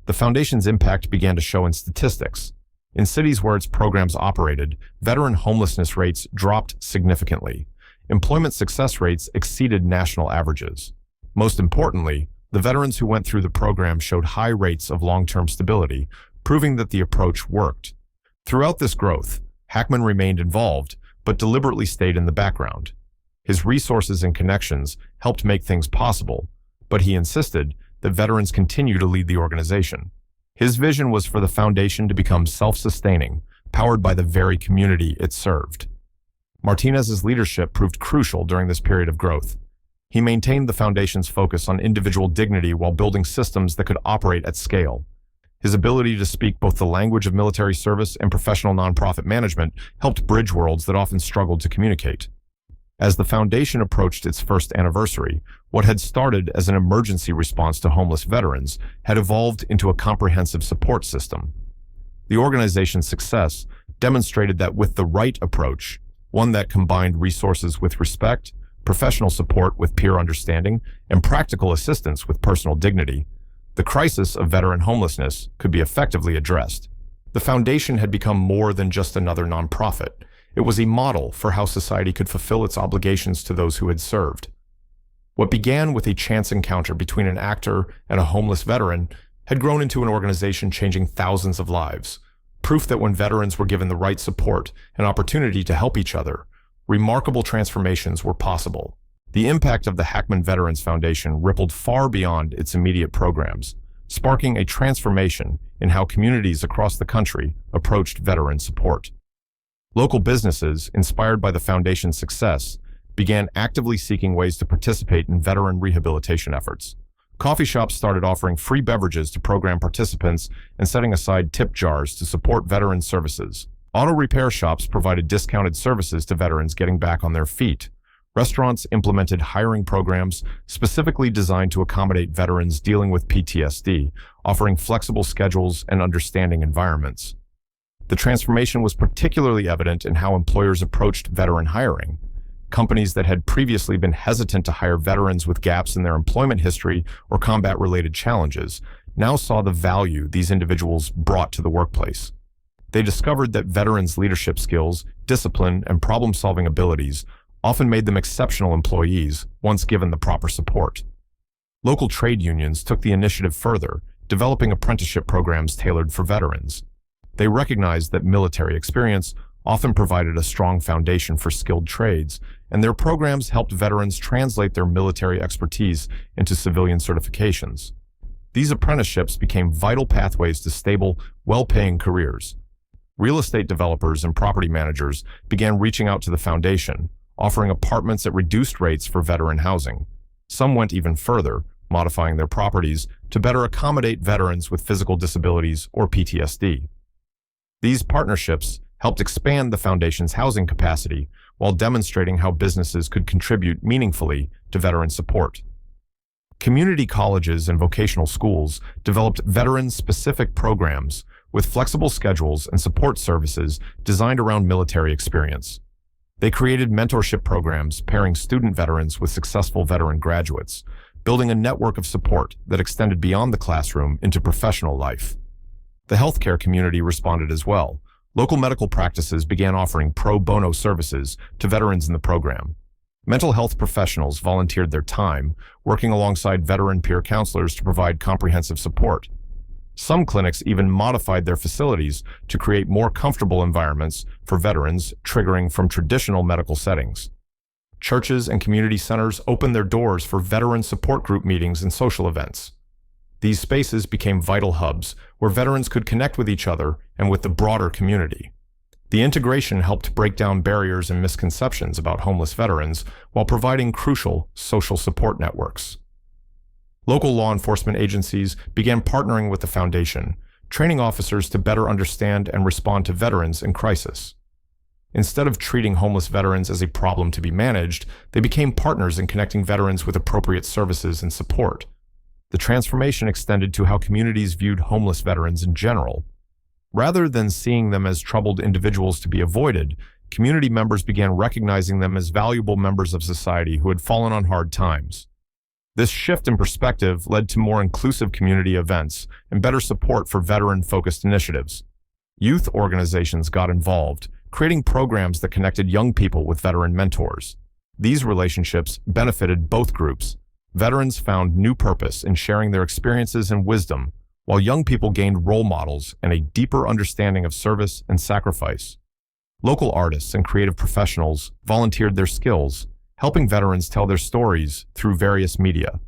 The Foundation's impact began to show in statistics. In cities where its programs operated, veteran homelessness rates dropped significantly. Employment success rates exceeded national averages. Most importantly, the veterans who went through the program showed high rates of long-term stability, proving that the approach worked. Throughout this growth, Hackman remained involved, but deliberately stayed in the background. His resources and connections helped make things possible, but he insisted that veterans continue to lead the organization. His vision was for the Foundation to become self-sustaining, powered by the very community it served. Martinez's leadership proved crucial during this period of growth. He maintained the Foundation's focus on individual dignity while building systems that could operate at scale. His ability to speak both the language of military service and professional nonprofit management helped bridge worlds that often struggled to communicate. As the Foundation approached its first anniversary, what had started as an emergency response to homeless veterans had evolved into a comprehensive support system. The organization's success demonstrated that with the right approach, one that combined resources with respect, professional support with peer understanding, and practical assistance with personal dignity, the crisis of veteran homelessness could be effectively addressed. The Foundation had become more than just another nonprofit. It was a model for how society could fulfill its obligations to those who had served. What began with a chance encounter between an actor and a homeless veteran had grown into an organization changing thousands of lives, proof that when veterans were given the right support and opportunity to help each other, remarkable transformations were possible. The impact of the Hackman Veterans Foundation rippled far beyond its immediate programs, sparking a transformation in how communities across the country approached veteran support. Local businesses, inspired by the Foundation's success, began actively seeking ways to participate in veteran rehabilitation efforts. Coffee shops started offering free beverages to program participants and setting aside tip jars to support veteran services. Auto repair shops provided discounted services to veterans getting back on their feet. Restaurants implemented hiring programs specifically designed to accommodate veterans dealing with PTSD, offering flexible schedules and understanding environments. The transformation was particularly evident in how employers approached veteran hiring. Companies that had previously been hesitant to hire veterans with gaps in their employment history or combat-related challenges now saw the value these individuals brought to the workplace. They discovered that veterans' leadership skills, discipline, and problem-solving abilities often made them exceptional employees once given the proper support. Local trade unions took the initiative further, developing apprenticeship programs tailored for veterans. They recognized that military experience often provided a strong foundation for skilled trades, and their programs helped veterans translate their military expertise into civilian certifications. These apprenticeships became vital pathways to stable, well-paying careers. Real estate developers and property managers began reaching out to the Foundation, offering apartments at reduced rates for veteran housing. Some went even further, modifying their properties to better accommodate veterans with physical disabilities or PTSD. These partnerships helped expand the foundation's housing capacity while demonstrating how businesses could contribute meaningfully to veteran support. Community colleges and vocational schools developed veteran-specific programs with flexible schedules and support services designed around military experience. They created mentorship programs pairing student veterans with successful veteran graduates, building a network of support that extended beyond the classroom into professional life. The healthcare community responded as well. Local medical practices began offering pro bono services to veterans in the program. Mental health professionals volunteered their time, working alongside veteran peer counselors to provide comprehensive support. Some clinics even modified their facilities to create more comfortable environments for veterans, triggering from traditional medical settings. Churches and community centers opened their doors for veteran support group meetings and social events. These spaces became vital hubs where veterans could connect with each other and with the broader community. The integration helped break down barriers and misconceptions about homeless veterans while providing crucial social support networks. Local law enforcement agencies began partnering with the foundation, training officers to better understand and respond to veterans in crisis. Instead of treating homeless veterans as a problem to be managed, they became partners in connecting veterans with appropriate services and support. The transformation extended to how communities viewed homeless veterans in general. Rather than seeing them as troubled individuals to be avoided, community members began recognizing them as valuable members of society who had fallen on hard times. This shift in perspective led to more inclusive community events and better support for veteran-focused initiatives. Youth organizations got involved, creating programs that connected young people with veteran mentors. These relationships benefited both groups. Veterans found new purpose in sharing their experiences and wisdom, while young people gained role models and a deeper understanding of service and sacrifice. Local artists and creative professionals volunteered their skills, helping veterans tell their stories through various media.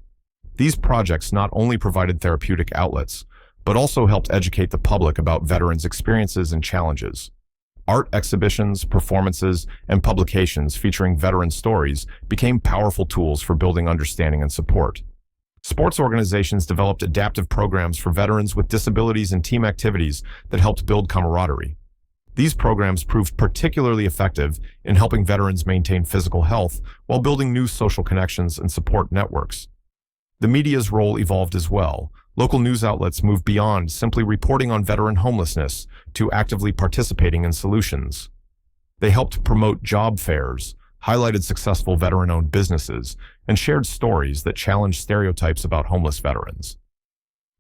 These projects not only provided therapeutic outlets, but also helped educate the public about veterans' experiences and challenges. Art exhibitions, performances, and publications featuring veteran stories became powerful tools for building understanding and support. Sports organizations developed adaptive programs for veterans with disabilities and team activities that helped build camaraderie. These programs proved particularly effective in helping veterans maintain physical health while building new social connections and support networks. The media's role evolved as well. Local news outlets moved beyond simply reporting on veteran homelessness to actively participating in solutions. They helped promote job fairs, highlighted successful veteran-owned businesses, and shared stories that challenged stereotypes about homeless veterans.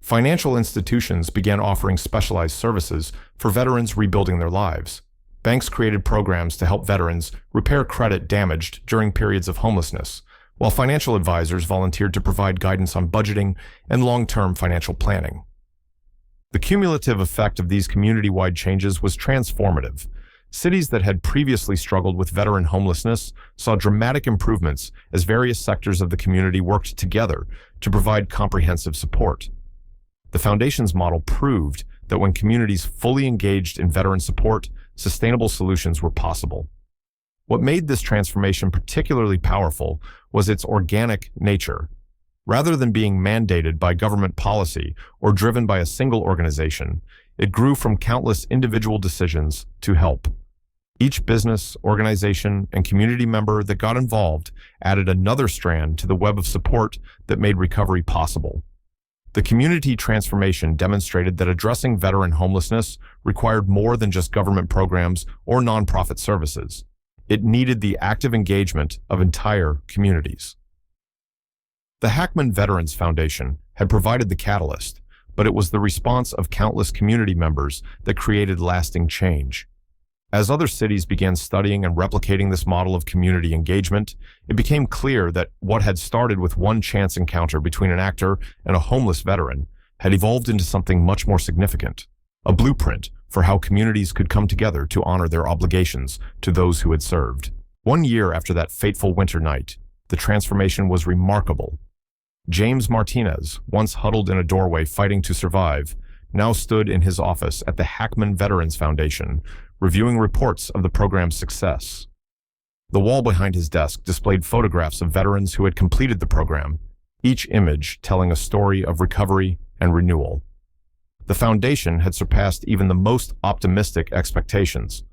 Financial institutions began offering specialized services for veterans rebuilding their lives. Banks created programs to help veterans repair credit damaged during periods of homelessness, while financial advisors volunteered to provide guidance on budgeting and long-term financial planning. The cumulative effect of these community-wide changes was transformative. Cities that had previously struggled with veteran homelessness saw dramatic improvements as various sectors of the community worked together to provide comprehensive support. The Foundation's model proved that when communities fully engaged in veteran support, sustainable solutions were possible. What made this transformation particularly powerful was its organic nature. Rather than being mandated by government policy or driven by a single organization, it grew from countless individual decisions to help. Each business, organization, and community member that got involved added another strand to the web of support that made recovery possible. The community transformation demonstrated that addressing veteran homelessness required more than just government programs or nonprofit services. It needed the active engagement of entire communities. The Hackman Veterans Foundation had provided the catalyst, but it was the response of countless community members that created lasting change. As other cities began studying and replicating this model of community engagement, it became clear that what had started with one chance encounter between an actor and a homeless veteran had evolved into something much more significant, a blueprint for how communities could come together to honor their obligations to those who had served. 1 year after that fateful winter night, the transformation was remarkable. James Martinez, once huddled in a doorway fighting to survive, now stood in his office at the Hackman Veterans Foundation, reviewing reports of the program's success. The wall behind his desk displayed photographs of veterans who had completed the program, each image telling a story of recovery and renewal. The foundation had surpassed even the most optimistic expectations.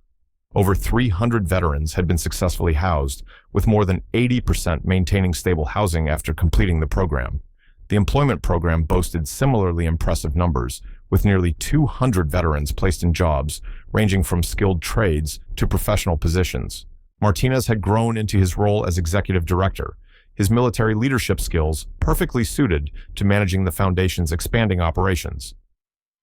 Over 300 veterans had been successfully housed, with more than 80% maintaining stable housing after completing the program. The employment program boasted similarly impressive numbers, with nearly 200 veterans placed in jobs ranging from skilled trades to professional positions. Martinez had grown into his role as executive director, his military leadership skills perfectly suited to managing the foundation's expanding operations.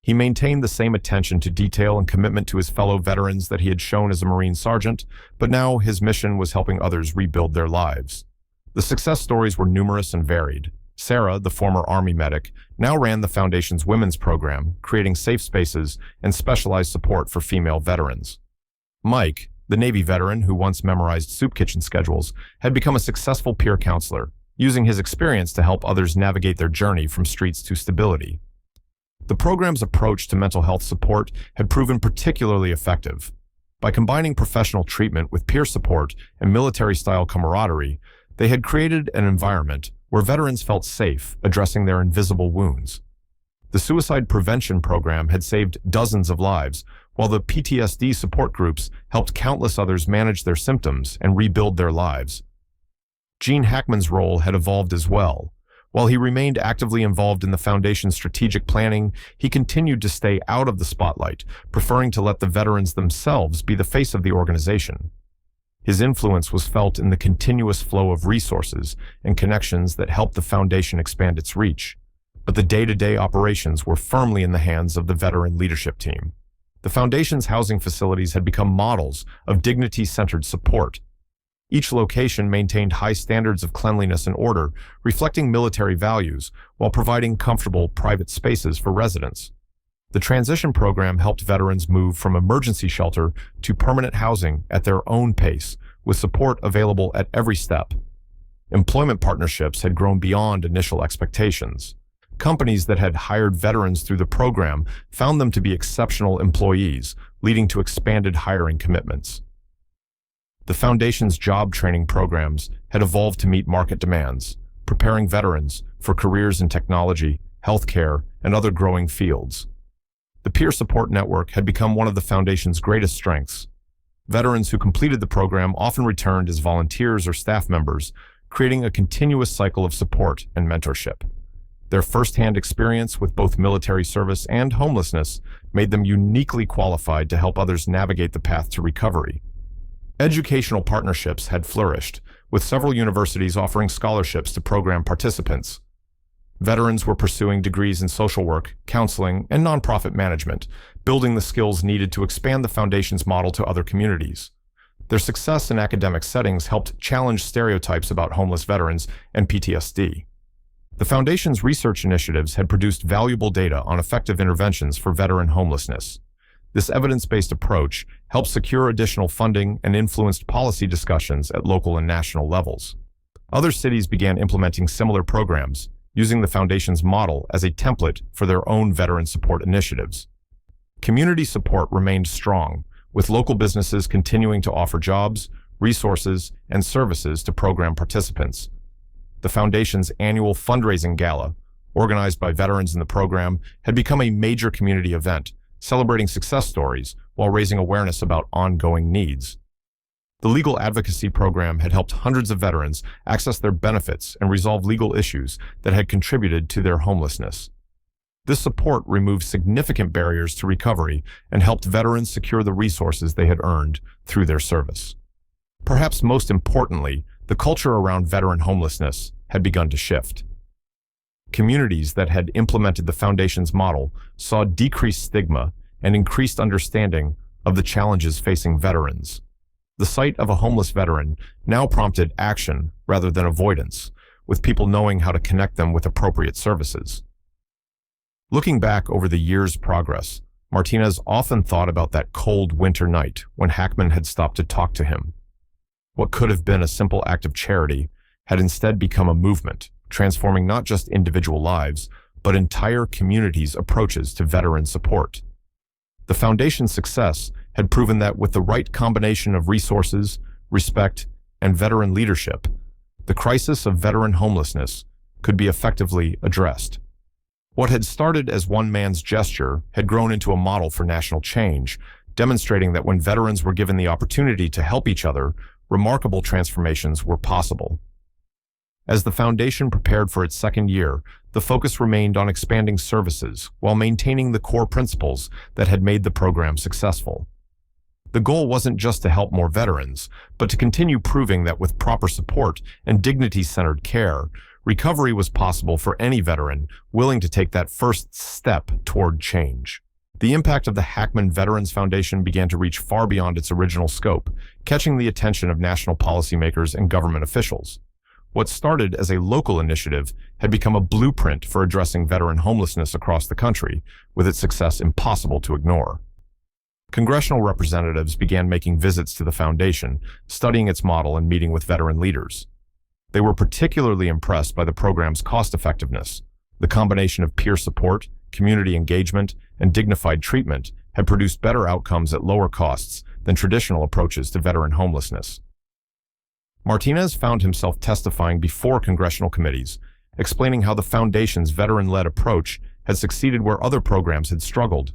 He maintained the same attention to detail and commitment to his fellow veterans that he had shown as a Marine sergeant, but now his mission was helping others rebuild their lives. The success stories were numerous and varied. Sarah, the former Army medic, now ran the Foundation's women's program, creating safe spaces and specialized support for female veterans. Mike, the Navy veteran who once memorized soup kitchen schedules, had become a successful peer counselor, using his experience to help others navigate their journey from streets to stability. The program's approach to mental health support had proven particularly effective. By combining professional treatment with peer support and military-style camaraderie, they had created an environment where veterans felt safe addressing their invisible wounds. The suicide prevention program had saved dozens of lives, while the PTSD support groups helped countless others manage their symptoms and rebuild their lives. Gene Hackman's role had evolved as well. While he remained actively involved in the Foundation's strategic planning, he continued to stay out of the spotlight, preferring to let the veterans themselves be the face of the organization. His influence was felt in the continuous flow of resources and connections that helped the Foundation expand its reach. But the day-to-day operations were firmly in the hands of the veteran leadership team. The Foundation's housing facilities had become models of dignity-centered support. Each location maintained high standards of cleanliness and order, reflecting military values, while providing comfortable private spaces for residents. The transition program helped veterans move from emergency shelter to permanent housing at their own pace, with support available at every step. Employment partnerships had grown beyond initial expectations. Companies that had hired veterans through the program found them to be exceptional employees, leading to expanded hiring commitments. The Foundation's job training programs had evolved to meet market demands, preparing veterans for careers in technology, healthcare, and other growing fields. The peer support network had become one of the Foundation's greatest strengths. Veterans who completed the program often returned as volunteers or staff members, creating a continuous cycle of support and mentorship. Their first-hand experience with both military service and homelessness made them uniquely qualified to help others navigate the path to recovery. Educational partnerships had flourished, with several universities offering scholarships to program participants. Veterans were pursuing degrees in social work, counseling, and nonprofit management, building the skills needed to expand the Foundation's model to other communities. Their success in academic settings helped challenge stereotypes about homeless veterans and PTSD. The Foundation's research initiatives had produced valuable data on effective interventions for veteran homelessness. This evidence-based approach helped secure additional funding and influenced policy discussions at local and national levels. Other cities began implementing similar programs, using the Foundation's model as a template for their own veteran support initiatives. Community support remained strong, with local businesses continuing to offer jobs, resources, and services to program participants. The Foundation's annual fundraising gala, organized by veterans in the program, had become a major community event, celebrating success stories while raising awareness about ongoing needs. The legal advocacy program had helped hundreds of veterans access their benefits and resolve legal issues that had contributed to their homelessness. This support removed significant barriers to recovery and helped veterans secure the resources they had earned through their service. Perhaps most importantly, the culture around veteran homelessness had begun to shift. Communities that had implemented the Foundation's model saw decreased stigma and increased understanding of the challenges facing veterans. The sight of a homeless veteran now prompted action rather than avoidance, with people knowing how to connect them with appropriate services. Looking back over the year's progress, Martinez often thought about that cold winter night when Hackman had stopped to talk to him. What could have been a simple act of charity had instead become a movement, transforming not just individual lives, but entire communities' approaches to veteran support. The Foundation's success had proven that with the right combination of resources, respect, and veteran leadership, the crisis of veteran homelessness could be effectively addressed. What had started as one man's gesture had grown into a model for national change, demonstrating that when veterans were given the opportunity to help each other, remarkable transformations were possible. As the foundation prepared for its second year, the focus remained on expanding services while maintaining the core principles that had made the program successful. The goal wasn't just to help more veterans, but to continue proving that with proper support and dignity-centered care, recovery was possible for any veteran willing to take that first step toward change. The impact of the Hackman Veterans Foundation began to reach far beyond its original scope, catching the attention of national policymakers and government officials. What started as a local initiative had become a blueprint for addressing veteran homelessness across the country, with its success impossible to ignore. Congressional representatives began making visits to the foundation, studying its model and meeting with veteran leaders. They were particularly impressed by the program's cost-effectiveness. The combination of peer support, community engagement, and dignified treatment had produced better outcomes at lower costs than traditional approaches to veteran homelessness. Martinez found himself testifying before congressional committees, explaining how the foundation's veteran-led approach had succeeded where other programs had struggled.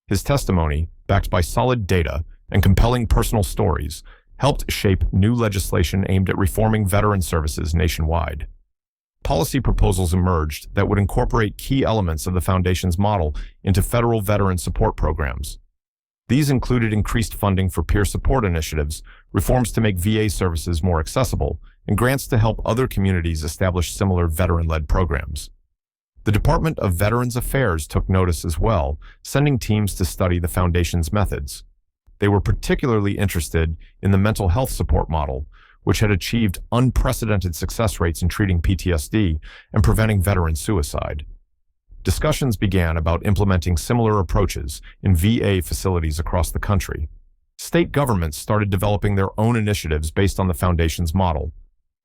His testimony, backed by solid data and compelling personal stories, helped shape new legislation aimed at reforming veteran services nationwide. Policy proposals emerged that would incorporate key elements of the Foundation's model into federal veteran support programs. These included increased funding for peer support initiatives, reforms to make VA services more accessible, and grants to help other communities establish similar veteran-led programs. The Department of Veterans Affairs took notice as well, sending teams to study the Foundation's methods. They were particularly interested in the mental health support model, which had achieved unprecedented success rates in treating PTSD and preventing veteran suicide. Discussions began about implementing similar approaches in VA facilities across the country. State governments started developing their own initiatives based on the Foundation's model.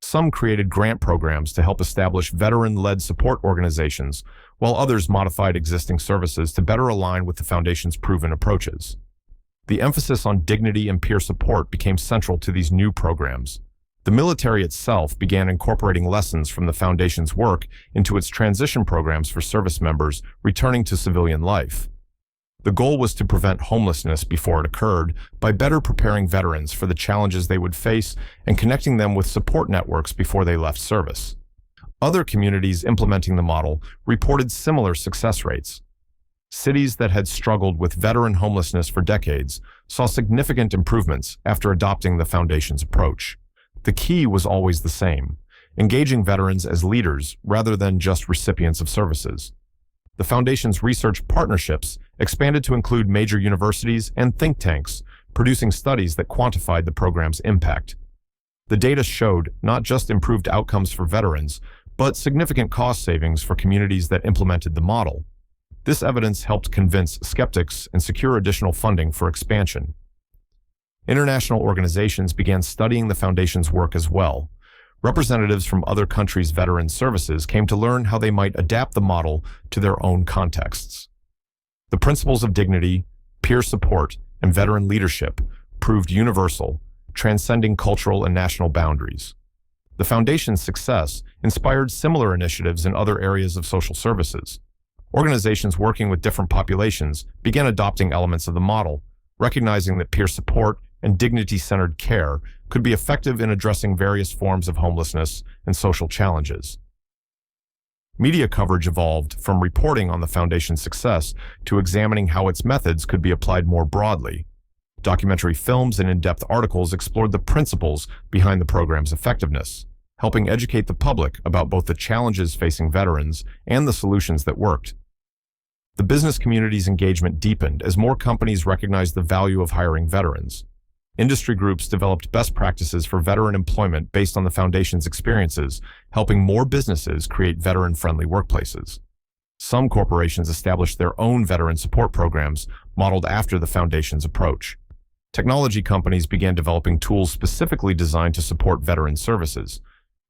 Some created grant programs to help establish veteran-led support organizations, while others modified existing services to better align with the Foundation's proven approaches. The emphasis on dignity and peer support became central to these new programs. The military itself began incorporating lessons from the Foundation's work into its transition programs for service members returning to civilian life. The goal was to prevent homelessness before it occurred by better preparing veterans for the challenges they would face and connecting them with support networks before they left service. Other communities implementing the model reported similar success rates. Cities that had struggled with veteran homelessness for decades saw significant improvements after adopting the Foundation's approach. The key was always the same: engaging veterans as leaders rather than just recipients of services. The Foundation's research partnerships expanded to include major universities and think tanks, producing studies that quantified the program's impact. The data showed not just improved outcomes for veterans, but significant cost savings for communities that implemented the model. This evidence helped convince skeptics and secure additional funding for expansion. International organizations began studying the Foundation's work as well. Representatives from other countries' veteran services came to learn how they might adapt the model to their own contexts. The principles of dignity, peer support, and veteran leadership proved universal, transcending cultural and national boundaries. The Foundation's success inspired similar initiatives in other areas of social services. Organizations working with different populations began adopting elements of the model, recognizing that peer support and dignity-centered care could be effective in addressing various forms of homelessness and social challenges. Media coverage evolved from reporting on the Foundation's success to examining how its methods could be applied more broadly. Documentary films and in-depth articles explored the principles behind the program's effectiveness, helping educate the public about both the challenges facing veterans and the solutions that worked. The business community's engagement deepened as more companies recognized the value of hiring veterans. Industry groups developed best practices for veteran employment based on the Foundation's experiences, helping more businesses create veteran-friendly workplaces. Some corporations established their own veteran support programs modeled after the Foundation's approach. Technology companies began developing tools specifically designed to support veteran services.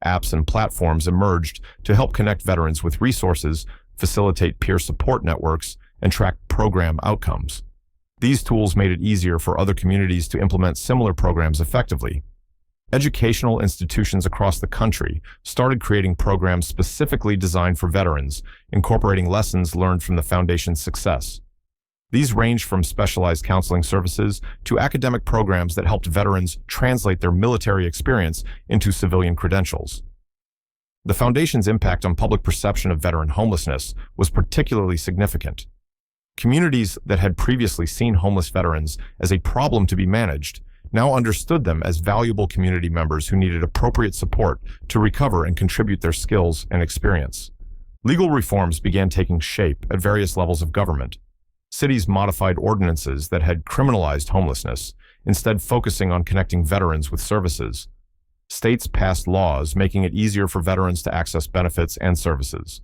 Apps and platforms emerged to help connect veterans with resources, facilitate peer support networks, and track program outcomes. These tools made it easier for other communities to implement similar programs effectively. Educational institutions across the country started creating programs specifically designed for veterans, incorporating lessons learned from the Foundation's success. These ranged from specialized counseling services to academic programs that helped veterans translate their military experience into civilian credentials. The Foundation's impact on public perception of veteran homelessness was particularly significant. Communities that had previously seen homeless veterans as a problem to be managed now understood them as valuable community members who needed appropriate support to recover and contribute their skills and experience. Legal reforms began taking shape at various levels of government. Cities modified ordinances that had criminalized homelessness, instead focusing on connecting veterans with services. States passed laws making it easier for veterans to access benefits and services.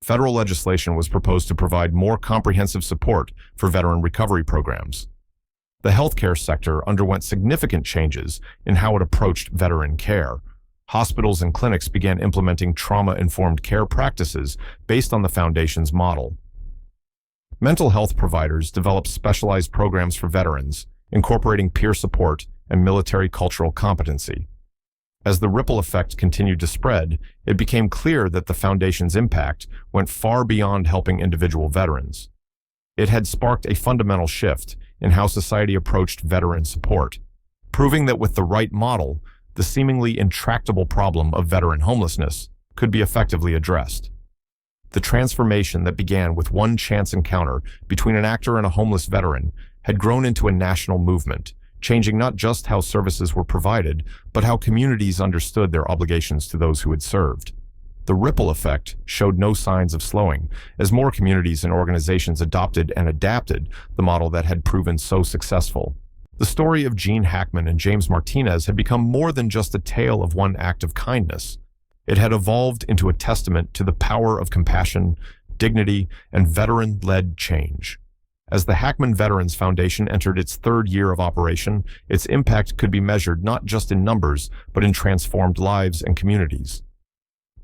Federal legislation was proposed to provide more comprehensive support for veteran recovery programs. The healthcare sector underwent significant changes in how it approached veteran care. Hospitals and clinics began implementing trauma-informed care practices based on the Foundation's model. Mental health providers developed specialized programs for veterans, incorporating peer support and military cultural competency. As the ripple effect continued to spread, it became clear that the Foundation's impact went far beyond helping individual veterans. It had sparked a fundamental shift in how society approached veteran support, proving that with the right model, the seemingly intractable problem of veteran homelessness could be effectively addressed. The transformation that began with one chance encounter between an actor and a homeless veteran had grown into a national movement, changing not just how services were provided, but how communities understood their obligations to those who had served. The ripple effect showed no signs of slowing, as more communities and organizations adopted and adapted the model that had proven so successful. The story of Gene Hackman and James Martinez had become more than just a tale of one act of kindness. It had evolved into a testament to the power of compassion, dignity, and veteran-led change. As the Hackman Veterans Foundation entered its third year of operation, its impact could be measured not just in numbers, but in transformed lives and communities.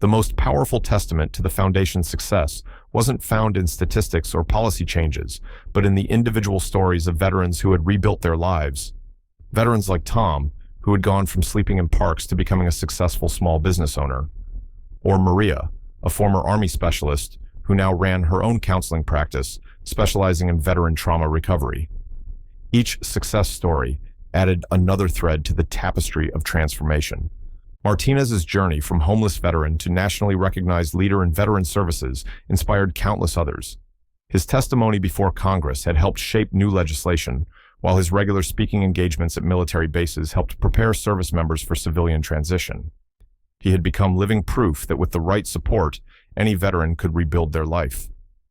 The most powerful testament to the Foundation's success wasn't found in statistics or policy changes, but in the individual stories of veterans who had rebuilt their lives. Veterans like Tom, who had gone from sleeping in parks to becoming a successful small business owner. Or Maria, a former Army specialist who now ran her own counseling practice, specializing in veteran trauma recovery. Each success story added another thread to the tapestry of transformation. Martinez's journey from homeless veteran to nationally recognized leader in veteran services inspired countless others. His testimony before Congress had helped shape new legislation, while his regular speaking engagements at military bases helped prepare service members for civilian transition. He had become living proof that with the right support, any veteran could rebuild their life.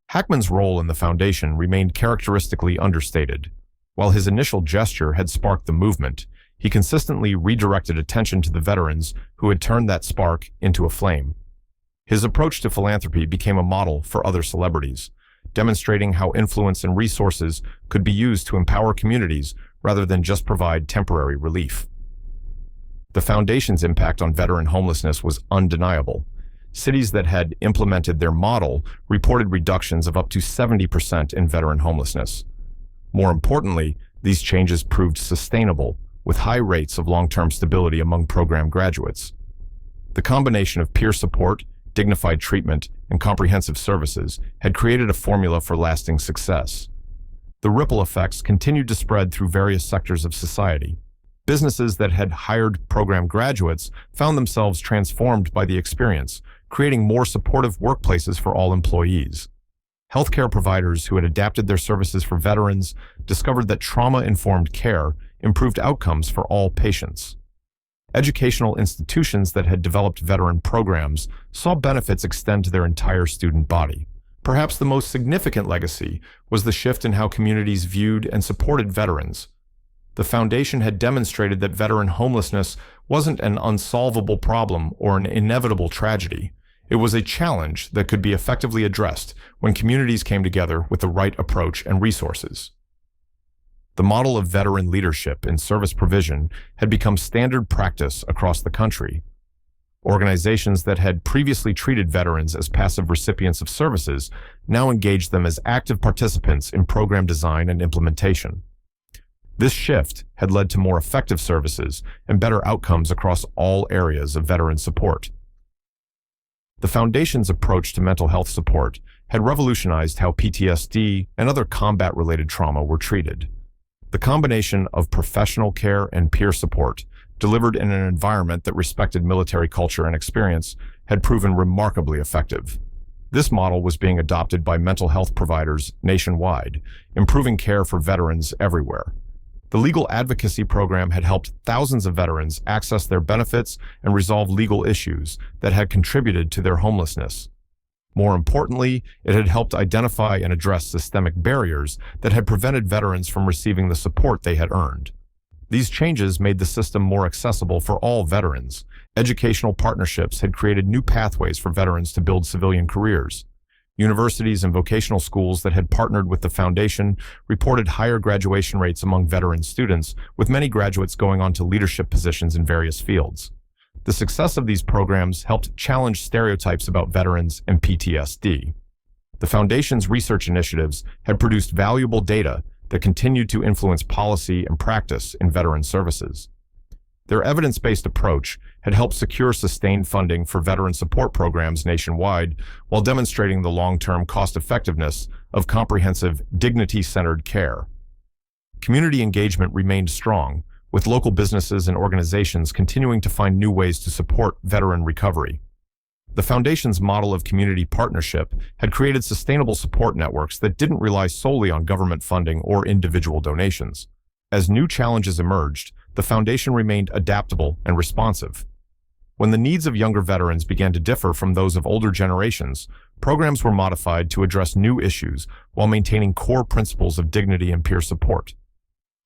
Hackman's role in the Foundation remained characteristically understated. While his initial gesture had sparked the movement, he consistently redirected attention to the veterans who had turned that spark into a flame. His approach to philanthropy became a model for other celebrities, demonstrating how influence and resources could be used to empower communities rather than just provide temporary relief. The Foundation's impact on veteran homelessness was undeniable. Cities that had implemented their model reported reductions of up to 70% in veteran homelessness. More importantly, these changes proved sustainable, with high rates of long-term stability among program graduates. The combination of peer support, dignified treatment, and comprehensive services had created a formula for lasting success. The ripple effects continued to spread through various sectors of society. Businesses that had hired program graduates found themselves transformed by the experience, creating more supportive workplaces for all employees. Healthcare providers who had adapted their services for veterans discovered that trauma-informed care improved outcomes for all patients. Educational institutions that had developed veteran programs saw benefits extend to their entire student body. Perhaps the most significant legacy was the shift in how communities viewed and supported veterans. The Foundation had demonstrated that veteran homelessness wasn't an unsolvable problem or an inevitable tragedy. It was a challenge that could be effectively addressed when communities came together with the right approach and resources. The model of veteran leadership in service provision had become standard practice across the country. Organizations that had previously treated veterans as passive recipients of services now engaged them as active participants in program design and implementation. This shift had led to more effective services and better outcomes across all areas of veteran support. The Foundation's approach to mental health support had revolutionized how PTSD and other combat-related trauma were treated. The combination of professional care and peer support, delivered in an environment that respected military culture and experience, had proven remarkably effective. This model was being adopted by mental health providers nationwide, improving care for veterans everywhere. The legal advocacy program had helped thousands of veterans access their benefits and resolve legal issues that had contributed to their homelessness. More importantly, it had helped identify and address systemic barriers that had prevented veterans from receiving the support they had earned. These changes made the system more accessible for all veterans. Educational partnerships had created new pathways for veterans to build civilian careers. Universities and vocational schools that had partnered with the Foundation reported higher graduation rates among veteran students, with many graduates going on to leadership positions in various fields. The success of these programs helped challenge stereotypes about veterans and PTSD. The Foundation's research initiatives had produced valuable data that continued to influence policy and practice in veteran services. Their evidence-based approach had helped secure sustained funding for veteran support programs nationwide while demonstrating the long-term cost-effectiveness of comprehensive, dignity-centered care. Community engagement remained strong, with local businesses and organizations continuing to find new ways to support veteran recovery. The Foundation's model of community partnership had created sustainable support networks that didn't rely solely on government funding or individual donations. As new challenges emerged, the Foundation remained adaptable and responsive. When the needs of younger veterans began to differ from those of older generations, programs were modified to address new issues while maintaining core principles of dignity and peer support.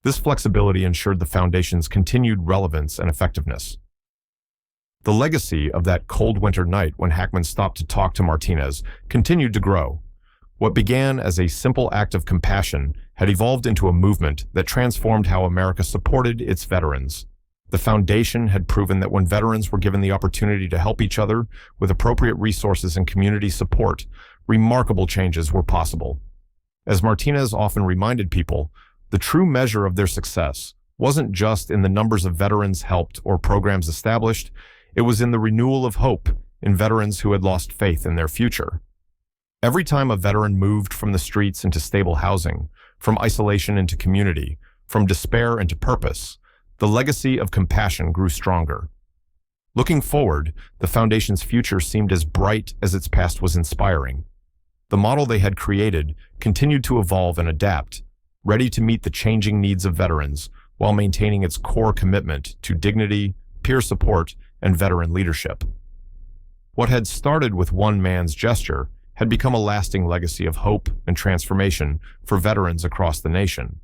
This flexibility ensured the Foundation's continued relevance and effectiveness. The legacy of that cold winter night when Hackman stopped to talk to Martinez continued to grow. What began as a simple act of compassion had evolved into a movement that transformed how America supported its veterans. The Foundation had proven that when veterans were given the opportunity to help each other with appropriate resources and community support, remarkable changes were possible. As Martinez often reminded people, the true measure of their success wasn't just in the numbers of veterans helped or programs established, it was in the renewal of hope in veterans who had lost faith in their future. Every time a veteran moved from the streets into stable housing, from isolation into community, from despair into purpose, the legacy of compassion grew stronger. Looking forward, the Foundation's future seemed as bright as its past was inspiring. The model they had created continued to evolve and adapt, ready to meet the changing needs of veterans while maintaining its core commitment to dignity, peer support, and veteran leadership. What had started with one man's gesture had become a lasting legacy of hope and transformation for veterans across the nation.